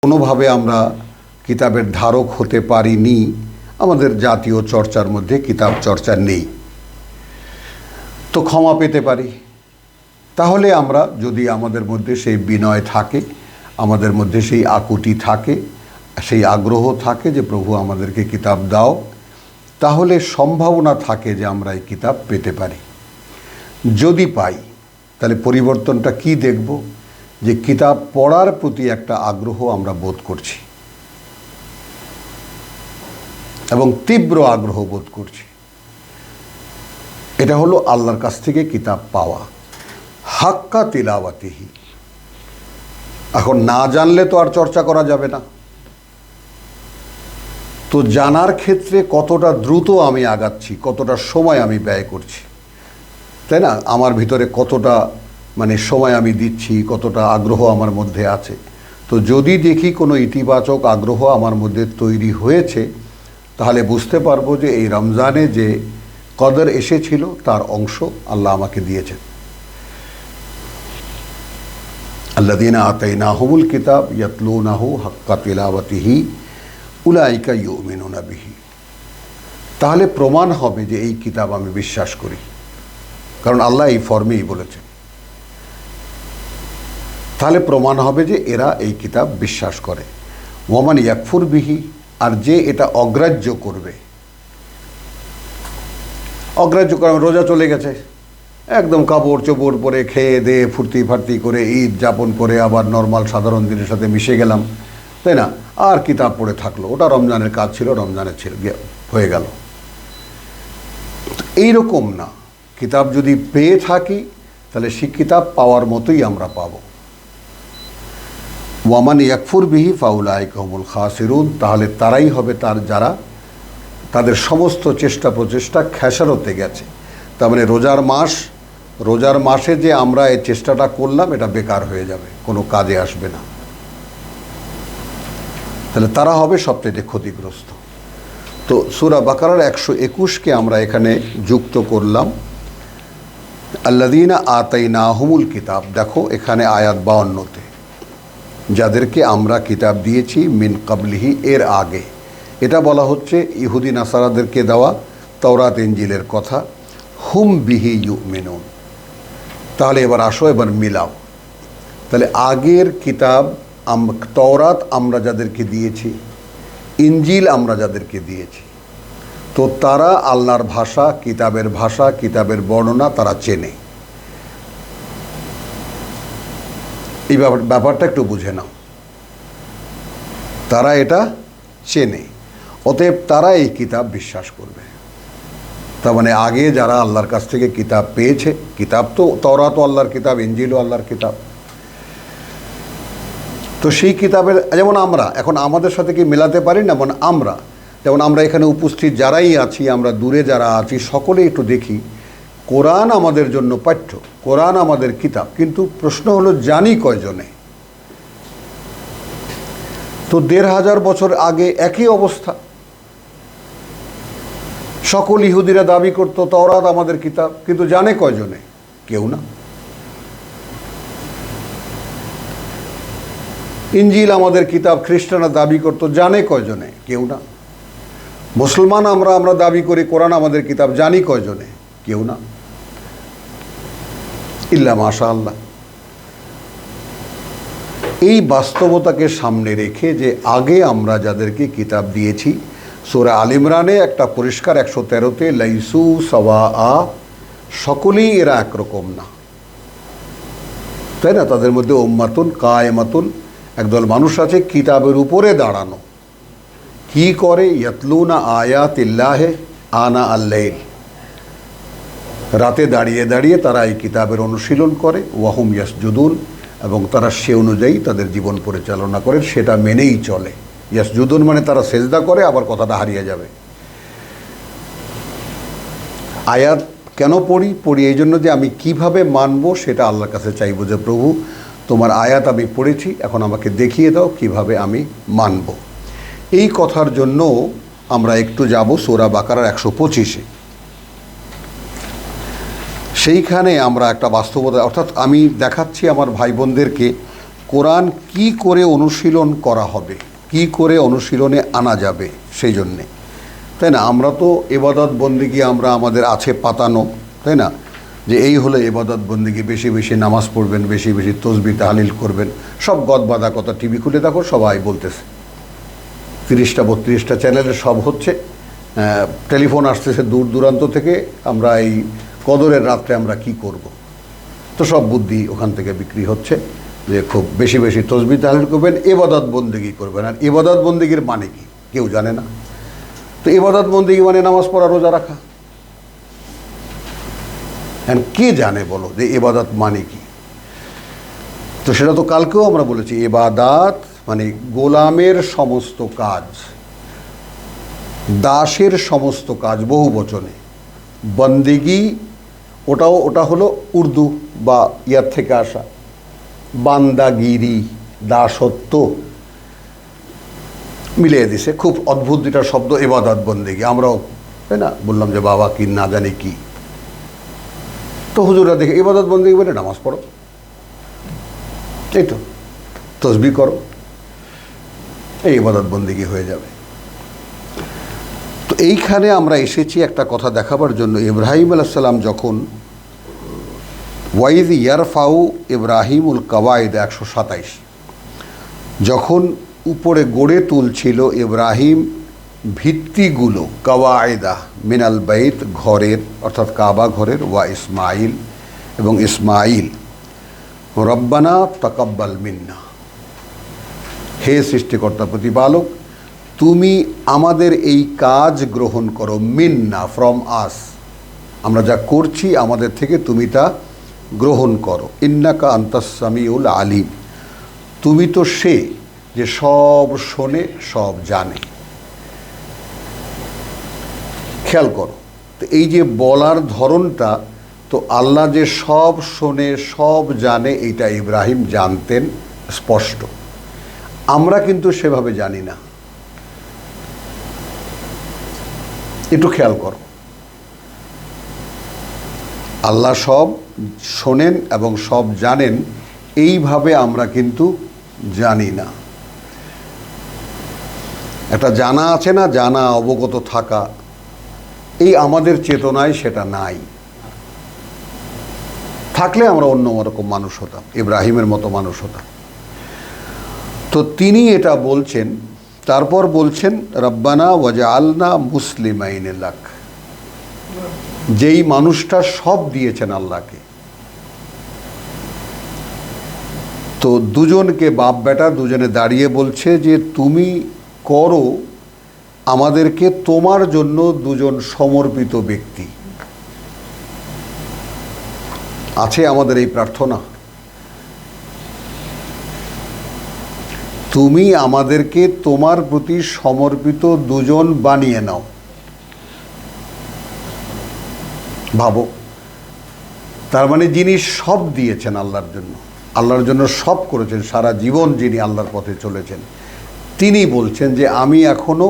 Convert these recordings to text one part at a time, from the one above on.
কোনোভাবে আমরা কিতাবের ধারক হতে পারিনি, আমাদের জাতীয় চর্চার মধ্যে কিতাব চর্চা নেই, তো ক্ষমা পেতে পারি। তাহলে আমরা যদি আমাদের মধ্যে সেই বিনয় থাকে, আমাদের মধ্যে সেই আকুতি থাকে, সেই আগ্রহ থাকে যে প্রভু আমাদেরকে কিতাব দাও, তাহলে সম্ভাবনা থাকে যে আমরা এই কিতাব পেতে পারি। যদি পাই তাহলে পরিবর্তনটা কি দেখব? যে কিতাব পড়ার প্রতি একটা আগ্রহ আমরা বোধ করছি এবং তীব্র আগ্রহ বোধ করছি। এটা হলো আল্লাহর কাছ থেকে কিতাব পাওয়া, হাক্কা তিলাওয়াতিহি। এখন না জানলে তো আর চর্চা করা যাবে না। তো জানার ক্ষেত্রে কতটা দ্রুত আমি আগাচ্ছি, কতটা সময় আমি ব্যয় করছি, তাই না? আমার ভিতরে কতটা সময় আমি দিচ্ছি, কতটা আগ্রহ আমার মধ্যে আছে। তো যদি দেখি কোনো ইতিবাচক আগ্রহ আমার মধ্যে তৈরি হয়েছে, তাহলে বুঝতে পারবো যে এই রমজানে যে কদর এসেছিল তার অংশ আল্লাহ আমাকে দিয়েছেন। আল্লাযীনা আতাইনাহুমুল কিতাব ইয়াতলুনাহু হাক্কা তিলাওয়াতিহি উলাইকা ইউমিনুনা বিহি। তাহলে প্রমাণ হবে যে এই কিতাব আমি বিশ্বাস করি, কারণ আল্লাহ এই ফর্মেই বলেছেন। তাহলে প্রমাণ হবে যে এরা এই কিতাব বিশ্বাস করে। ওয়ামান ইয়াকফুর বিহি, আর যে এটা অগ্রাহ্য করবে, অগ্রাহ্য করে রোজা চলে গেছে, একদম কাপড় চোপড় পরে খেয়ে দিয়ে ফুর্তি ফার্তি করে ঈদ যাপন করে আবার নর্মাল সাধারণ দিনের সাথে মিশে গেলাম, তাই না? আর কিতাব পড়ে থাকলো, ওটা রমজানের কাজ ছিল, রমজানের ছিল, হয়ে গেল। এইরকম না, কিতাব যদি পেয়ে থাকি তাহলে সেই কিতাব পাওয়ার মতোই আমরা পাবো। ওয়ামান ইয়াকফুর বিহি ফাউলাইকা হুমুল খাসিরুন, তাহলে তারাই হবে যারা তাদের সমস্ত চেষ্টা প্রচেষ্টা খেসারতে গেছে। তার মানে রোজার মাসে যে আমরা এই চেষ্টাটা করলাম এটা বেকার হয়ে যাবে, কোনো কাজে আসবে না। তাহলে তারা হবে সবচেয়ে ক্ষতিগ্রস্ত। তো সূরা বাকারার 121কে আমরা এখানে যুক্ত করলাম। আল্লাযীনা আতাইনাহুমুল কিতাব, দেখো এখানে আয়াত 52-তে, যাদেরকে আমরা কিতাব দিয়েছি মিন কাবলিহি, এর আগে। এটা বলা হচ্ছে ইহুদি নাসারাদেরকে দেওয়া তাওরাত ইনজিলের কথা। হুম বিহি ইউমিনুন, তাহলে এবার আসো, এবার মিলাও। তাহলে আগের কিতাব তাওরাত আমরা যাদেরকে দিয়েছি, ইনজিল আমরা যাদেরকে দিয়েছি, তো তারা আল্লাহর ভাষা, কিতাবের বর্ণনা তারা চেনে। এই ব্যাপারটা একটু বুঝে নাও, তারা এটা চেনে, অতএব তারা এই কিতাব বিশ্বাস করবে। তার মানে আগে যারা আল্লাহর কাছ থেকে কিতাব পেয়েছে, কিতাব তো তাওরাতও আল্লাহর কিতাব, ইনজিলও আল্লাহর কিতাব, তো সেই কিতাবের যেমন আমরা এখন আমাদের সাথে কি মেলাতে পারি না? যেমন আমরা এখানে উপস্থিত যারাই আছি, আমরা দূরে যারা আছি, সকলে একটু দেখি কোরআন আমাদের জন্য পাঠ্য, কোরআন আমাদের কিতাব, কিন্তু প্রশ্ন হলো জানি কয়জনে? তো 1500 বছর আগে একই অবস্থা, সকল ইহুদিরা দাবি করতো তাওরাত আমাদের কিতাব, কিন্তু জানে কয়জনে? কেউ না। ইনজিল আমাদের কিতাব খ্রিস্টানরা দাবি করতো, জানে কয়জনে? কেউ না। মুসলমান আমরা দাবি করি কোরআন আমাদের কিতাব, জানি কয়জনে? কেউ না, ইল্লা মাশাআল্লাহ। এই বাস্তবতাকে সামনে রেখে যে আগে আমরা যাদেরকে কিতাব দিয়েছি, সূরা আল ইমরানে একটা পরিষ্কার 113-তে লাইসু সাওয়া, সকলেই এরা একরকম না, তাই না? তাদের মধ্যে উম্মাতুন কায়েমাতুন, একদল মানুষ আছে কিতাবের উপরে দাঁড়ানো। কি করে? ইয়াতলুনা আয়াতিল্লাহি আনা আল-লাইল, রাতে দাঁড়িয়ে দাঁড়িয়ে তারা এই কিতাবের অনুশীলন করে। ওয়াহুম ইয়াসজুদুন, এবং তারা সে অনুযায়ী তাদের জীবন পরিচালনা করে, সেটা মেনেই চলে। ইয়াসজুদুন মানে তারা সেজদা করে, আবার কথাটা হারিয়ে যাবে। আয়াত কেন পড়ি? এই জন্য যে আমি কিভাবে মানব সেটা আল্লাহর কাছে চাইবো, যে প্রভু তোমার আয়াত আমি পড়েছি, এখন আমাকে দেখিয়ে দাও কিভাবে আমি মানব। এই কথার জন্য আমরা একটু যাব সূরা বাকারার 125-এ। সেইখানে আমরা একটা বাস্তবতা, অর্থাৎ আমি দেখাচ্ছি আমার ভাই বোনদেরকে কোরআন কি করে অনুশীলন করা হবে, কি করে অনুশীলনে আনা যাবে, সেই জন্যে, তাই না? আমরা তো ইবাদত বন্দেগী আমরা আমাদের আছে পাতানো, তাই না, যে এই হলো ইবাদত বন্দেগী, বেশি বেশি নামাজ পড়বেন, বেশি বেশি তসবিহ তাহলিল করবেন, সব গদবাদা কথা। টিভি খুলে দেখো সবাই বলতেছে, 30টা 32টা চ্যানেলে সব হচ্ছে। টেলিফোন আসতেছে দূর দূরান্ত থেকে, আমরা এই কদরের রাত্রে আমরা কি করব। তো সব বুদ্ধি ওখান থেকে বিক্রি হচ্ছে যে খুব বেশি বেশি তসবিহ তাহলিল করবেন, ইবাদত বন্দেগী করবেন। আর ইবাদত বন্দেগীর মানে কি কেউ জানে না। তো ইবাদত বন্দেগী মানে নামাজ পড়া, রোজা রাখা। এখন কে জানে বলো যে ইবাদত মানে কি? তো সেটা তো কালকেও আমরা বলেছি, ইবাদত মানে গোলামের সমস্ত কাজ, দাসের সমস্ত কাজ, বহু বচনে। বন্দেগী ওটা হলো উর্দু বা ইয়ার থেকে আসা, বান্দাগিরি, দাসত্ব মিলিয়ে দিছে। খুব অদ্ভুত দুটা শব্দ, ইবাদত বন্দেগী। আমরাও, তাই না, বললাম যে বাবা কি না জানি কি, তো হুজুরা দেখে ইবাদত বন্দেগী বলে নামাজ পড়ো, এই তো তসবিহ করো, এই ইবাদত বন্দেগী হয়ে যাবে। তো এইখানে আমরা এসেছি একটা কথা দেখাবার জন্য। ইব্রাহিম আলাইহিস সালাম যখন ওয়াইদ ইয়ারফাউ ইব্রাহিমুল কাওয়াইদ 127, যখন উপরে গড়ে তুলছিল ইব্রাহিম ভিত্তিগুলো, কাওয়াইদা মিনাল বাইত, ঘরের অর্থাৎ কাবা ঘরের, ওয়া ইসমাইল এবং ইসমাইল, রব্বানা তাকাব্বাল মিন্না, হে সৃষ্টিকর্তা প্রতিপালক তুমি আমাদের এই কাজ গ্রহণ করো, মিন্না ফ্রম আস, আমরা যা করছি আমাদের থেকে তুমি তা গ্রহণ করো, ইন্নাকা আনতাস সামিউল আলিম, তুমি তো সে যে সব শোনে সব জানে। খেয়াল করো তো এই যে বলার ধরনটা, তো আল্লাহ যে সব শোনে সব জানে এইটা ইব্রাহিম জানতেন স্পষ্ট। আমরা কিন্তু সেভাবে জানি না। একটু খেয়াল করো, আল্লাহ সব শোনেন এবং সব জানেন, এইভাবে আমরা কিন্তু জানি না। একটা জানা আছে না, জানা, অবগত থাকা, এই আমাদের চেতনায় সেটা নাই। থাকলে আমরা অন্য রকম মানুষ হতাম, ইব্রাহিমের মতো মানুষ হতাম। তো তিনি এটা বলছেন, তারপর বলছেন রব্বানা ওয়াজআলনা মুসলিমাইন লাক, যেই মানুষটা সব দিয়েছেন আল্লাহকে। তো দুজনকে, বাপ বেটা দুজনে দাঁড়িয়ে বলছে যে তুমি করো আমাদেরকে তোমার জন্য দুজন সমর্পিত ব্যক্তি। আছে আমাদের এই প্রার্থনা, তুমি আমাদেরকে তোমার প্রতি সমর্পিত দুজন বানিয়ে নাও। ভাবো, তার মানে যিনি সব দিয়েছেন আল্লাহর জন্য, আল্লাহর জন্য সব করেছেন, সারা জীবন যিনি আল্লাহর পথে চলেছেন, তিনি বলছেন যে আমি এখনো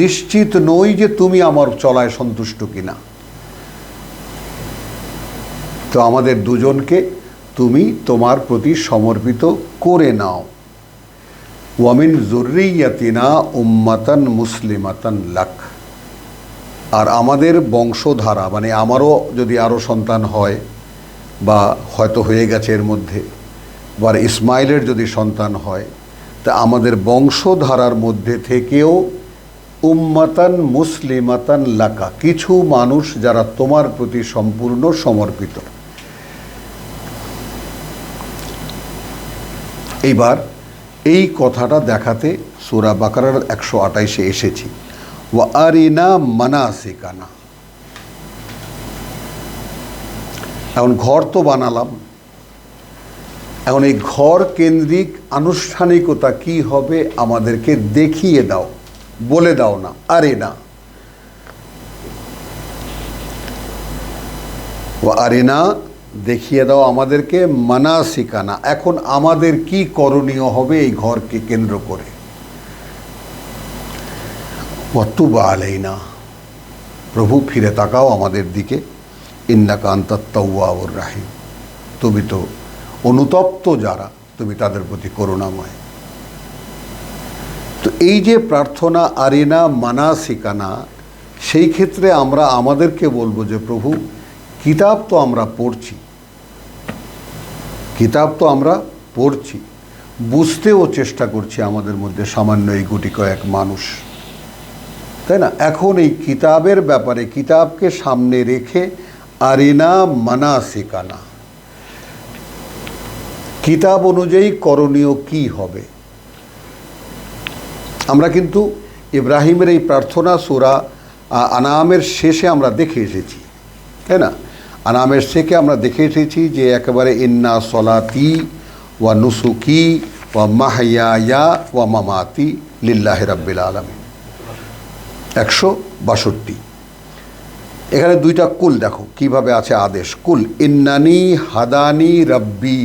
নিশ্চিত নই যে তুমি আমার চলায় সন্তুষ্ট কিনা, তো আমাদের দুজনকে তুমি তোমার প্রতি সমর্পিত করে নাও। ওয়ামিন যুররিয়াতিনা উম্মাতান মুসলিমাতান লাক, আর আমাদের বংশধারা, মানে আমারও যদি আরও সন্তান হয় বা হয়তো হয়ে গেছে এর মধ্যে, বা ইসমাইলের যদি সন্তান হয়, তা আমাদের বংশধারার মধ্যে থেকেও উম্মাতান মুসলিমাতান লাকা, কিছু মানুষ যারা তোমার প্রতি সম্পূর্ণ সমর্পিত। এইবার এই কথাটা দেখাতে সূরা বাকারার 128-এ এসেছি, ওয়া আরিনা মানাসিকানা। এখন ঘর তো বানালাম, এখন এই ঘর কেন্দ্রিক আনুষ্ঠানিকতা কি হবে আমাদেরকে দেখিয়ে দাও, বলে দাও না। আরিনা, ওয়া আরিনা দেখিয়ে দাও আমাদেরকে, মানাসিকানা, এখন আমাদের কি করণীয় হবে এই ঘরকে কেন্দ্র করে। ওয়াতুব আলাইনা, প্রভু ফিরে তাকাও আমাদের দিকে, ইন্নাকা আনতাত তাওয়াবুর রাহিম, তুমি তো অনুতপ্ত যারা তুমি তাদের প্রতি করুণাময়। তো এই যে প্রার্থনা আরিনা মানাসিকানা, সেই ক্ষেত্রে আমরা আমাদেরকে বলবো যে প্রভু, কিতাব তো আমরা পড়ছি, কিতাব তো আমরা পড়ছি, বুঝতেও চেষ্টা করছি আমাদের মধ্যে সামান্য এই গুটি কয়েক মানুষ, তাই না? এখন এই কিতাবের ব্যাপারে, কিতাবকে সামনে রেখে আরিনা মানাসিকানা, কিতাব অনুযায়ী করণীয় কি হবে। আমরা কিন্তু ইব্রাহিমের এই প্রার্থনা সূরা আনামের শেষে আমরা দেখে এসেছি, তাই না? আনামের শেষে আমরা দেখে এসেছি যে একেবারে ইন্না সলাতি ওয়া নুসুকি ওয়া মাহইয়ায়া ওয়া মামাতি লিল্লাহি রাব্বিল আলামিন, 162। এখানে দুইটা কুল দেখো কিভাবে আছে আদেশ। কুল ইন্নানি হাদানি রাব্বি,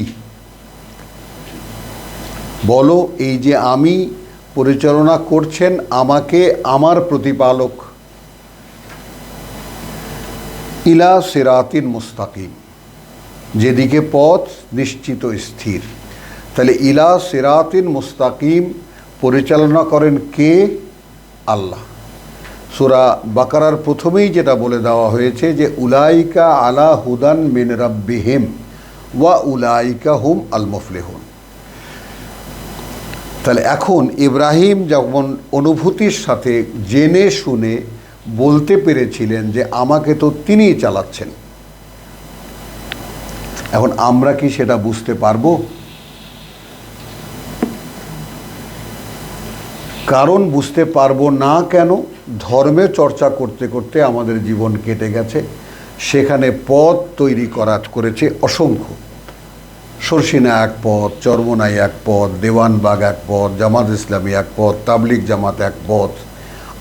বলো এই যে আমি পরিচালনা করছেন আমাকে আমার প্রতিপালক, ইলা সিরাতিন মুস্তাকিম, যেদিকে পথ নিশ্চিত স্থির। তাহলে ইলা সিরাতিন মুস্তাকিম পরিচালনা করেন কে? আল্লাহ। সূরা বাকারার প্রথমেই যেটা বলে দেওয়া হয়েছে যে উলাইকা আলা হুদান মিন রাব্বিহিম ওয়া উলাইকা হুম আল মুফলিহুন। তাহলে এখন ইব্রাহিম যখন অনুভূতির সাথে জেনে শুনে বলতে পেরেছিলেন যে আমাকে তো তিনিই চালাচ্ছেন, এখন আমরা কি সেটা বুঝতে পারবো? কারণ বুঝতে পারবো না কেন? ধর্মে চর্চা করতে করতে আমাদের জীবন কেটে গেছে, সেখানে পথ তৈরি করেছে অসংখ্য। সরসিনা এক পথ, চরমনাই এক পথ, দেওয়ানবাগ এক পথ, জামাত ইসলামী এক পথ, তাবলিগ জামাত এক পথ,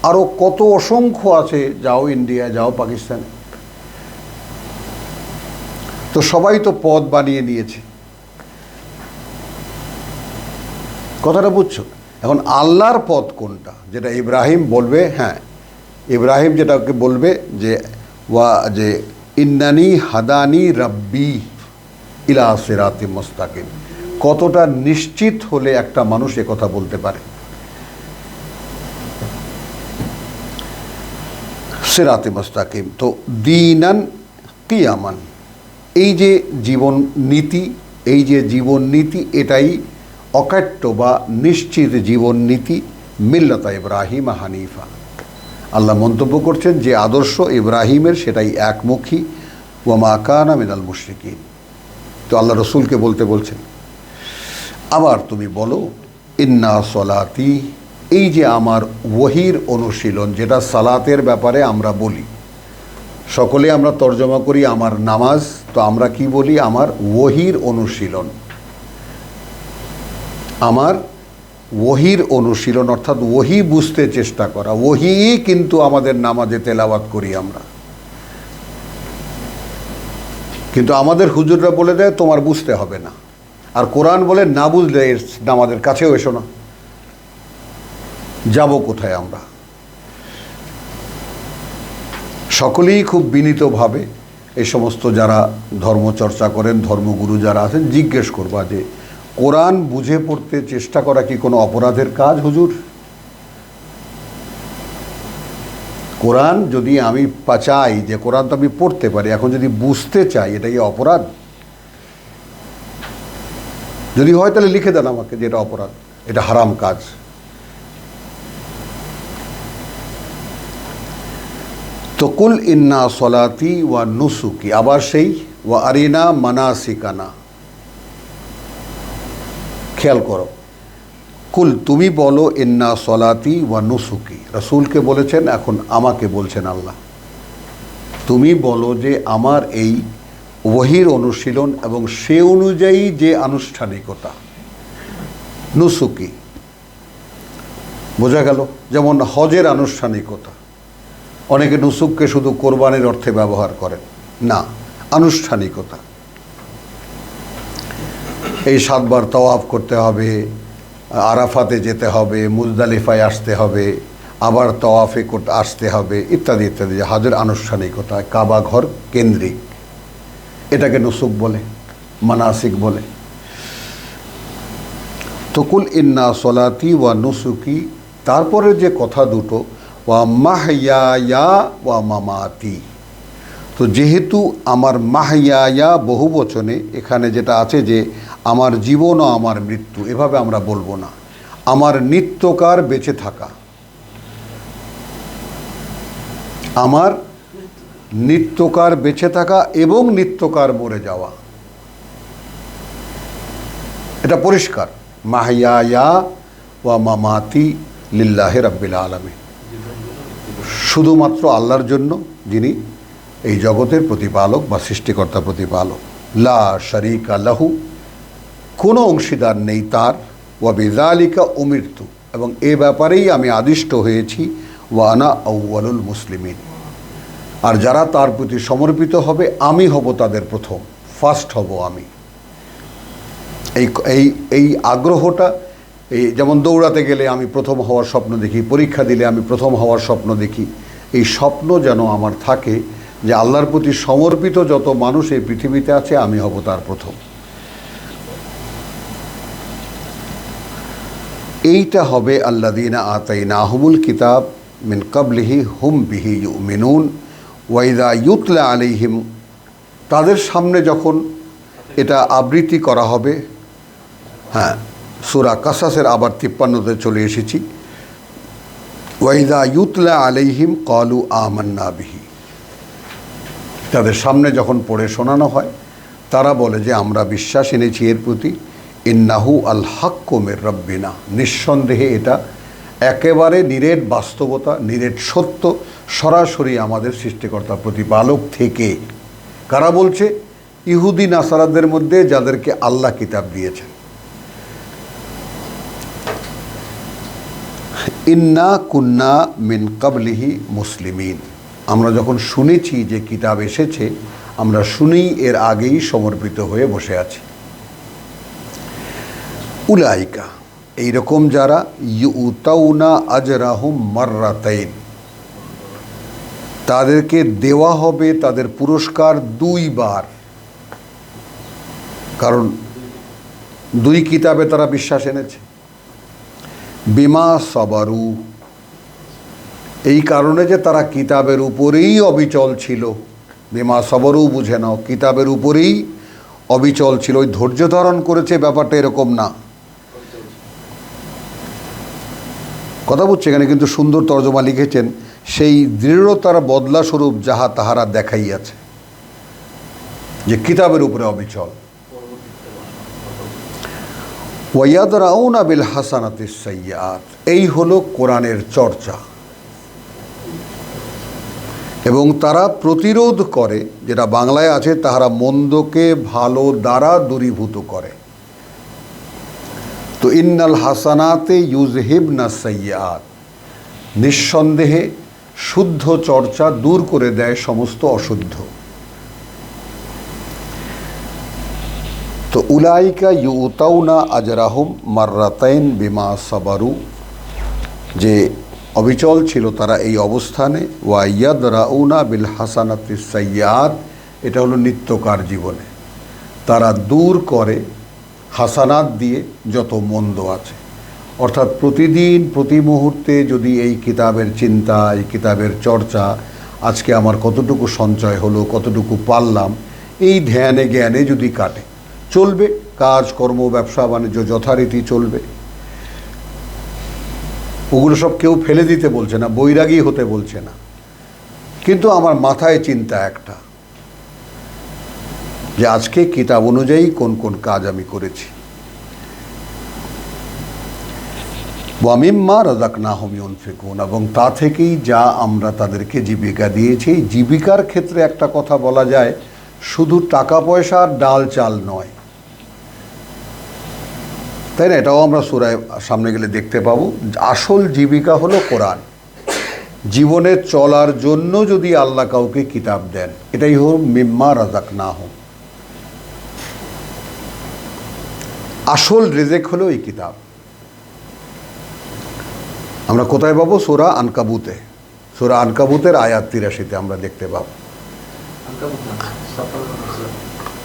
আরও কত অসংখ্য আছে, যাও ইন্ডিয়া, যাও পাকিস্তানে। তো সবাই তো পথ বানিয়ে নিয়েছে, কথাটা বুঝছো? এখন আল্লাহর পথ কোনটা, যেটা ইব্রাহিম বলবে? হ্যাঁ, ইব্রাহিম যেটাকে বলবে যে ইন্নানি হাদানি রাব্বি ইলা সিরাতিম মুস্তাকিম। কতটা নিশ্চিত হলে একটা মানুষ কথা বলতে পারে? সিরাতে মুস্তাকিম, তো দীনান কিয়ামান, এই যে জীবন নীতি, এই যে জীবন নীতি, এটাই অকাট্য বা নিশ্চিত জীবন নীতি, মিল্লাতা ইব্রাহিম হানিফা। আল্লাহ মন্তব্য করছেন যে আদর্শ ইব্রাহিমের সেটাই একমুখী, ওয়া মা কানা মিনাল মুশরিকিন। তো আল্লাহ রসুলকে বলতে বলছেন। আবার তুমি বলো ইন্না সলাতি, এই যে আমার ওহির অনুশীলন, যেটা সালাতের ব্যাপারে আমরা বলি, সকলে আমরা তর্জমা করি আমার নামাজ, তো আমরা কি বলি? আমার ওহির অনুশীলন, আমার ওহির অনুশীলন, অর্থাৎ ওহি বুঝতে চেষ্টা করা। ওহি কিন্তু আমাদের নামাজে তেলাওয়াত করি আমরা, কিন্তু আমাদের হুজুররা বলে দেয় তোমার বুঝতে হবে না, আর কোরআন বলে না বুঝলে আমাদের কাছেও এসো না। যাব কোথায় আমরা? সকলেই খুব বিনীতভাবে এই সমস্ত যারা ধর্মচর্চা করেন, ধর্মগুরু যারা আছেন, জিজ্ঞেস করবা যে কোরআন বুঝে পড়তে চেষ্টা করা কি কোনো অপরাধের কাজ হুজুর? কোরআন যদি আমি চাই যে কোরআন তো আমি পড়তে পারি, এখন যদি বুঝতে চাই, এটা কি অপরাধ? যদি হয় তাহলে লিখে দেন আমাকে যে এটা অপরাধ, এটা হারাম কাজ। তো কুল ইন্না সলাতি ওয়া নুসুকি, আবার সেই ওয়া আরিনা মানাসিকানা, খেয়াল করো। কুল, তুমি বলো ইন্না সলাতি ওয়া নুসুকি, রসুলকে বলেছেন, এখন আমাকে বলছেন আল্লাহ। তুমি বলো যে আমার এই ওহির অনুশীলন এবং সে অনুযায়ী যে আনুষ্ঠানিকতা, নুসুকি বোঝা গেল, যেমন হজের আনুষ্ঠানিকতা। অনেকে নুসুককে শুধু কোরবানির অর্থে ব্যবহার করেন না, আনুষ্ঠানিকতা। এই 7 বার তাওয়াফ করতে হবে, আরাফাতে যেতে হবে, মুজদালিফায় আসতে হবে, আবার তাওয়াফে করতে আসতে হবে, ইত্যাদি ইত্যাদি, হজের আনুষ্ঠানিকতা, কাবা ঘর কেন্দ্রিক, এটাকে নুসুক বলে, মানাসিক বলে। তো কুল ইন্না সলাতি ওয়া নুসুকি, তারপরে যে কথা দুটো ওয়া মাহইয়ায়া ওয়া মামাতি, তো যেহেতু আমার মাহইয়ায়া বহু বচনে, এখানে যেটা আছে যে আমার জীবন ও আমার মৃত্যু, এভাবে আমরা বলবো না, আমার নিত্যকার বেঁচে থাকা, আমার নিত্যকার বেঁচে থাকা এবং নিত্যকার মরে যাওয়া, এটা পরিষ্কার। মাহইয়ায়া ওয়া মামাতি লিল্লাহি রাব্বিল আলামিন, শুধুমাত্র আল্লাহর জন্য, যিনি এই জগতের প্রতিপালক বা সৃষ্টিকর্তা প্রতিপালক। লা শারীকা লাহু, কোনো অংশীদার নেই তার। ওয়া বিযালিকা উমিরতু, এবং এ ব্যাপারেই আমি আদিষ্ট হয়েছি। ওয়া আনা আউয়ালুল মুসলিমিন, আর যারা তার প্রতি সমর্পিত হবে আমি হব তাদের প্রথম, ফার্স্ট হব আমি। এই এই এই আগ্রহটা, এই যেমন দৌড়াতে গেলে আমি প্রথম হওয়ার স্বপ্ন দেখি, পরীক্ষা দিলে আমি প্রথম হওয়ার স্বপ্ন দেখি, এই স্বপ্ন যেন আমার থাকে যে আল্লাহর প্রতি সমর্পিত যত মানুষ এই পৃথিবীতে আছে আমি হব তার প্রথম। এইটা হবে আল্লাযীনা আতাইনাহুমুল কিতাব মিন ক্বাবলিহি হুম বিহি ইউমিনুন ওয়া ইযা ইউতলা আলাইহিম, তাদের সামনে যখন এটা আবৃত্তি করা হবে। হ্যাঁ, সূরা কাসাসের আবার 53তে চলে এসেছি। ওয়া ইযা ইউতলা আলাইহিম ক্বালু আমান্না বিহি, তাদের সামনে যখন পড়ে শোনানো হয় তারা বলে যে আমরা বিশ্বাস এনেছি এর প্রতি। ইন্নাহু আল হাক্কু মির রাব্বিনা, নিঃসন্দেহে এটা একেবারে নিরেট বাস্তবতা, নিরেট সত্য, সরাসরি আমাদের সৃষ্টিকর্তা প্রতিপালক থেকে। কারা বলছে? ইহুদি নাসারাদের মধ্যে যাদেরকে আল্লাহ কিতাব দিয়েছেন। ইন্না কুন্না মিন ক্বাবলিহি মুসলিমিন, আমরা যখন শুনেছি যে কিতাব এসেছে, আমরা শুনেই এর আগেই সমর্পিত হয়ে বসে আছি। উলাইকা, এইরকম যারা, ইউতাউনা আজরাহুম মাররাতাইন, তাদেরকে দেওয়া হবে তাদের পুরস্কার 2 বার। কারণ 2 কিতাবে তারা বিশ্বাস এনেছে। বিমা সাবারু, এই কারণে যে তারা কিতাবের উপরেই অবিচল ছিল। বিমা সাবারু বুঝে নাও, কিতাবের উপরেই অবিচল ছিল, ওই ধৈর্য ধারণ করেছে, ব্যাপারটা এরকম না। কথা বুঝছে, এখানে কিন্তু সুন্দর তর্জমা লিখেছেন, সেই দৃঢ়তার বদলা স্বরূপ যাহা তাহারা দেখাইয়াছে, যে কিতাবের উপরে অবিচল। ওয়ায়াদরাউনা বিল হাসানাতিস সাইয়্যাত, এই হলো কোরআনের চর্চা। এবং তারা প্রতিরোধ করে, যেটা বাংলায় আছে, তাহারা মন্দকে ভালো দ্বারা দূরীভূত করে। তো ইন্নাল হাসানাতে ইউজহিবনা সাইয়্যাত, নিঃসন্দেহে শুদ্ধ চর্চা দূর করে দেয় সমস্ত অশুদ্ধ। তো উলাইকা ইউতাউনা আজরাহুম মাররাতাইন বিমা সাবারু, যে অবিচল ছিল তারা এই অবস্থানে। ওয়া ইয়াদরাউনা বিল হাসানাতিস সাইয়্যাত, এটা হলো নিত্যকার জীবনে তারা দূর করে হাসানাত দিয়ে যত মন্দ আছে। অর্থাৎ প্রতিদিন প্রতি মুহূর্তে যদি এই কিতাবের চিন্তা, এই কিতাবের চর্চা, আজকে আমার কতটুকু সঞ্চয় হলো, কতটুকু পারলাম, এই ধ্যানে জ্ঞানে যদি কাটে, চলবে কাজকর্ম, ব্যবসা বাণিজ্য যথারীতি চলবে। ওগুলো সব কেউ ফেলে দিতে বলছে না, বৈরাগী হতে বলছে না, কিন্তু আমার মাথায় চিন্তা একটা, যে আজকে কিতাব অনুযায়ী কোন কোন কাজ আমি করেছি। ওয়া মিম্মা রাযাকনাহুম ইউনফিকুন, এবং তা থেকেই যা আমরা তাদেরকে জীবিকা দিয়েছি। জীবিকার ক্ষেত্রে একটা কথা বলা যায়, শুধু টাকা পয়সা আর ডাল চাল নয়, তাই না? এটাও আমরা সূরায় সামনে গেলে দেখতে পাবো। আসল জীবিকা হলো কোরআন। জীবনে চলার জন্য যদি আল্লাহ কাউকে কিতাব দেন, এটাই হলো মিম্মা রাযাকনাহুম, আসল রিজেক হলো এই কিতাব। আমরা কোথায় পাবো? সূরা আনকাবুতে, সূরা আনকাবুতের আয়াত 83-তে আমরা দেখতে পাবো।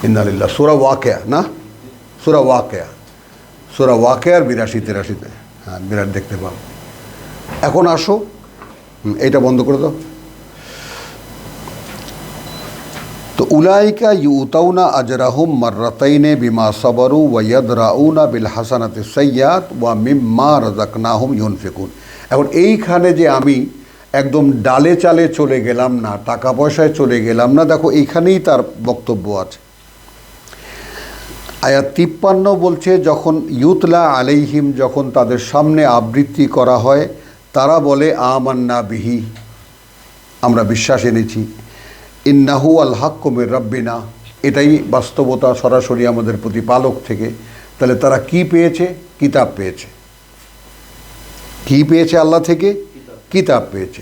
ইন্না লিল্লাহ, সূরা ওয়াকিয়া না, সূরা ওয়াকিয়া, সূরা ওয়াকিয়ার 82-83-তে, হ্যাঁ বিরাট দেখতে পাবো। এখন আসো, এইটা বন্ধ করে দাও। তো উলাইকা ইউতাউনা আজরাহুম মাররাতাইনে বিমা সাবারু ওয়া ইয়াদরাউনা বিল হাসানাতিস সাইয়্যাত ওয়া মিম্মা রাযাকনাহুম ইউনফিকুন। এখন এইখানে যে আমি একদম ডালে চালে চলে গেলাম না, টাকা পয়সায় চলে গেলাম না, দেখো এইখানেই তার বক্তব্য আছে। আয়াত 53 বলছে, যখন ইউতলা আলাইহিম, যখন তাদের সামনে আবৃত্তি করা হয়, তারা বলে আমান্না বিহি, আমরা বিশ্বাস এনেছি, ইন্নাহু আল হাক্কু মির রাব্বিনা, এটাই বাস্তবতা সরাসরি আমাদের প্রতিপালক থেকে। তাহলে তারা কি পেয়েছে? কিতাব পেয়েছে। কি পেয়েছে? আল্লাহ থেকে কিতাব পেয়েছে।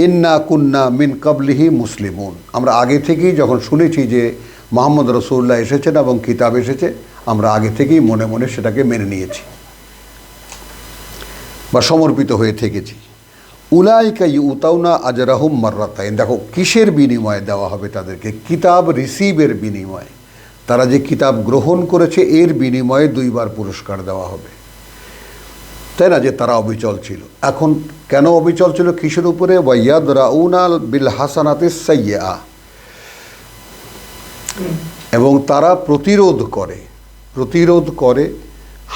ইন্না কুন্না মিন কাবলিহি মুসলিমুন, আমরা আগে থেকেই যখন শুনেছি যে মুহাম্মদ রাসূলুল্লাহ এসেছেন এবং কিতাব এসেছে, আমরা আগে থেকেই মনে মনে সেটাকে মেনে নিয়েছি বা সমর্পিত হয়ে থেকেছি। উলাইকা ইউতাউনা আজরাহুম মাররাতাইন, দেখো কিসের বিনিময়ে দেওয়া হবে তাদেরকে? কিতাব রিসিভের বিনিময়ে, তারা যে কিতাব গ্রহণ করেছে এর বিনিময়ে 2 বার পুরস্কার দেওয়া হবে, তাই না? যে তারা অবিচল ছিল। এখন কেন অবিচল ছিল? কিসের উপরে? ওয়া ইয়াদরাউনা বিল হাসানাতিস সাইয়্যা, এবং তারা প্রতিরোধ করে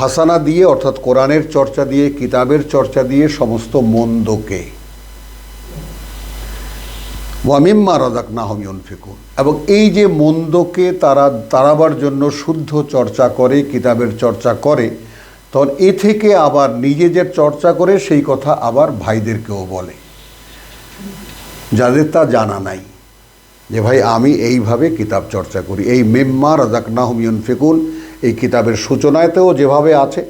হাসানা দিয়ে, অর্থাৎ কোরআনের চর্চা দিয়ে, কিতাবের চর্চা দিয়ে সমস্ত মন্দকে। ওয়া মিম্মা রাযাকনাহুম ইউনফিকুন, এবং এই যে মন্দকে তারা তাড়াবার জন্য শুদ্ধ চর্চা করে, কিতাবের চর্চা করে, তখন এ থেকে আবার নিজে যে চর্চা করে সেই কথা আবার ভাইদেরকেও বলে, যাদের তা জানা নাই, যে ভাই আমি এইভাবে কিতাব চর্চা করি। এই মিম্মা রাযাকনাহুম ইউনফিকুন, এই কিতাবের সূচনাতেও যেভাবে আছে,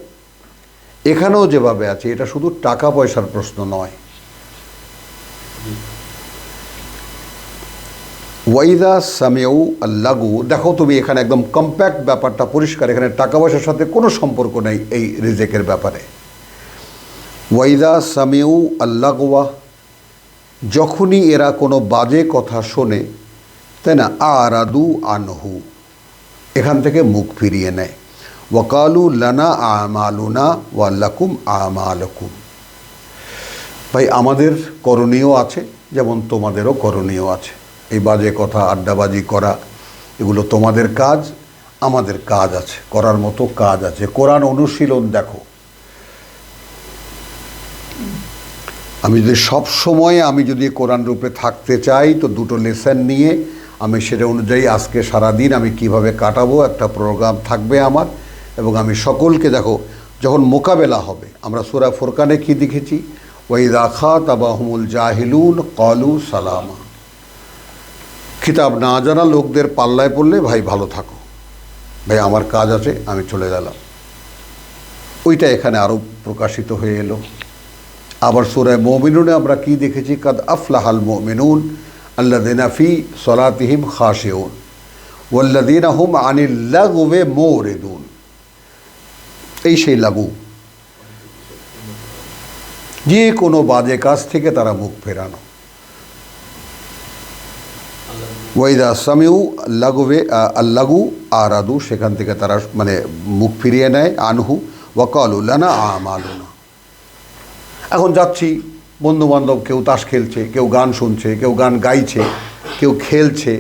এখানেও যেভাবে আছে, এটা শুধু টাকা পয়সার প্রশ্ন নয়। ওয়াইদা সামিউ আল্লাগু, দেখো তুমি এখানে একদম কম্প্যাক্ট ব্যাপারটা পরিষ্কার, এখানে টাকা পয়সার সাথে কোনো সম্পর্ক নেই এই রিজেকের ব্যাপারে। ওয়াইদা সামিউ আল্লাগুয়া, যখনই এরা কোনো বাজে কথা শোনে, তাই না, আরাদু আনহু, এখান থেকে মুখ ফিরিয়ে নেয়। ওয়াকালু লানা আমালুনা ওয়া লাকুম আমালুকুম, ভাই আমাদের করণীয় আছে যেমন তোমাদেরও করণীয় আছে। এই বাজে কথা, আড্ডাবাজি করা, এগুলো তোমাদের কাজ, আমাদের কাজ আছে, করার মতো কাজ আছে। কোরআন অনুশীলন দেখো, আমি যদি সবসময় আমি যদি কোরআন রূপে থাকতে চাই, তো 2টো লেসন নিয়ে আমি সেটা অনুযায়ী আজকে সারাদিন আমি কিভাবে কাটাবো একটা প্রোগ্রাম থাকবে আমার, এবং আমি সকলকে দেখো যখন মোকাবেলা হবে, আমরা সূরা ফুরকানে কি দেখেছি? ওয়াইযা খাতাবাহুমুল জাহিলুন ক্বালু সালামা, কিতাব না জানা লোকদের পাল্লায় পড়লে ভাই ভালো থাকো, ভাই আমার কাজ আছে, আমি চলে গেলাম। ওইটা এখানে আরও প্রকাশিত হয়ে এলো। আবার সূরা মুমিনুনে আমরা কি দেখেছি? কাদ আফলাহাল মুমিনুন আল্লাযিনা ফি সলাতিহিম খাশিউন ওয়াল্লাযিনা হুম আনিল লাগওয়ি মুরিদুন, এই সেই লাগু, যে কোনো বাজে কাজ থেকে তারা মুখ ফেরানো। ওয়াইদা সামিউ লাগওয়ে আল্লাগু আরাদু, সেখান থেকে তারা মানে মুখ ফিরিয়ে নেয়। আনহু ওয়াকালু লানা আমালুনা, এখন যাচ্ছি বন্ধুবান্ধব, কেউ তাস খেলছে, কেউ গান শুনছে, কেউ গান গাইছে, কেউ খেলছে,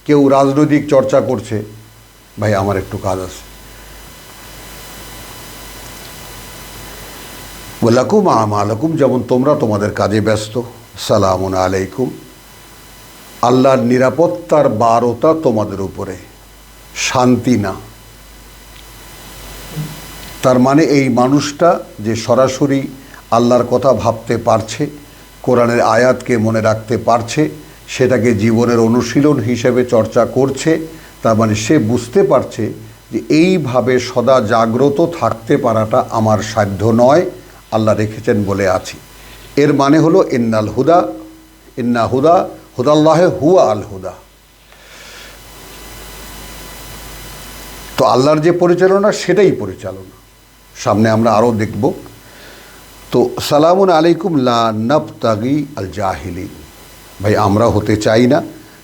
কেউ রাজনৈতিক চর্চা করছে, ভাই আমার একটু কাজ আছে। ওয়ালাকুম আমালাকুম, যেমন তোমরা তোমাদের কাজে ব্যস্ত। সালামুন আলাইকুম, আল্লাহর নিরাপত্তার বারতা তোমাদের উপরে, শান্তি না। তার মানে এই মানুষটা যে সরাসরি আল্লাহর কথা ভাবতে পারছে, কোরআনের আয়াতকে মনে রাখতে পারছে, সেটাকে জীবনের অনুশীলন হিসেবে চর্চা করছে, তার মানে সে বুঝতে পারছে যে এইভাবে সদা জাগ্রত থাকতে পারাটা আমার সাধ্য নয়, আল্লাহ রেখেছেন বলে আছি। এর মানে হলো ইন্নাল হুদা, ইন্না হুদা হুদাল্লাহে হুয়া আল হুদা। তো আল্লাহর যে পরিচালনা সেটাই পরিচালনা, সামনে আমরা আরও দেখব। তো সালামুন আলাইকুম লা নাবতাগি আল জাহিলিন, ভাই আমরা হতে চাই না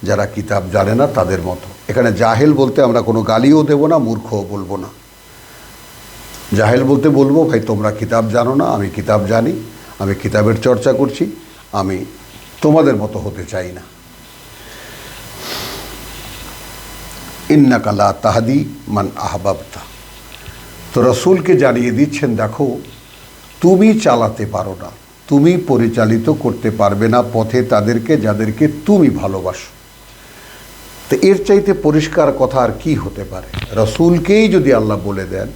যারা কিতাব জানে না তাদের মতো। এখানে জাহেল বলতে আমরা কোনো গালিও দেব না, মূর্খও বলবো না। জাহেল বলতে বলবো, ভাই তোমরা কিতাব জানো না, আমি কিতাব জানি, আমি কিতাবের চর্চা করছি, আমি তোমাদের মতো হতে চাই না। ইন্নাকা লা তাহদি মান আহবাবতা। তো রসুলকে জানিয়ে দিচ্ছেন, দেখো তুমি চালাতে পারো না, তুমি পরিচালিত করতে পারবে না পথে তাদেরকে যাদেরকে তুমি ভালোবাসো। তো এর চাইতে পরিষ্কার কথা আর কি হতে পারে? রসুলকেই যদি আল্লাহ বলে দেন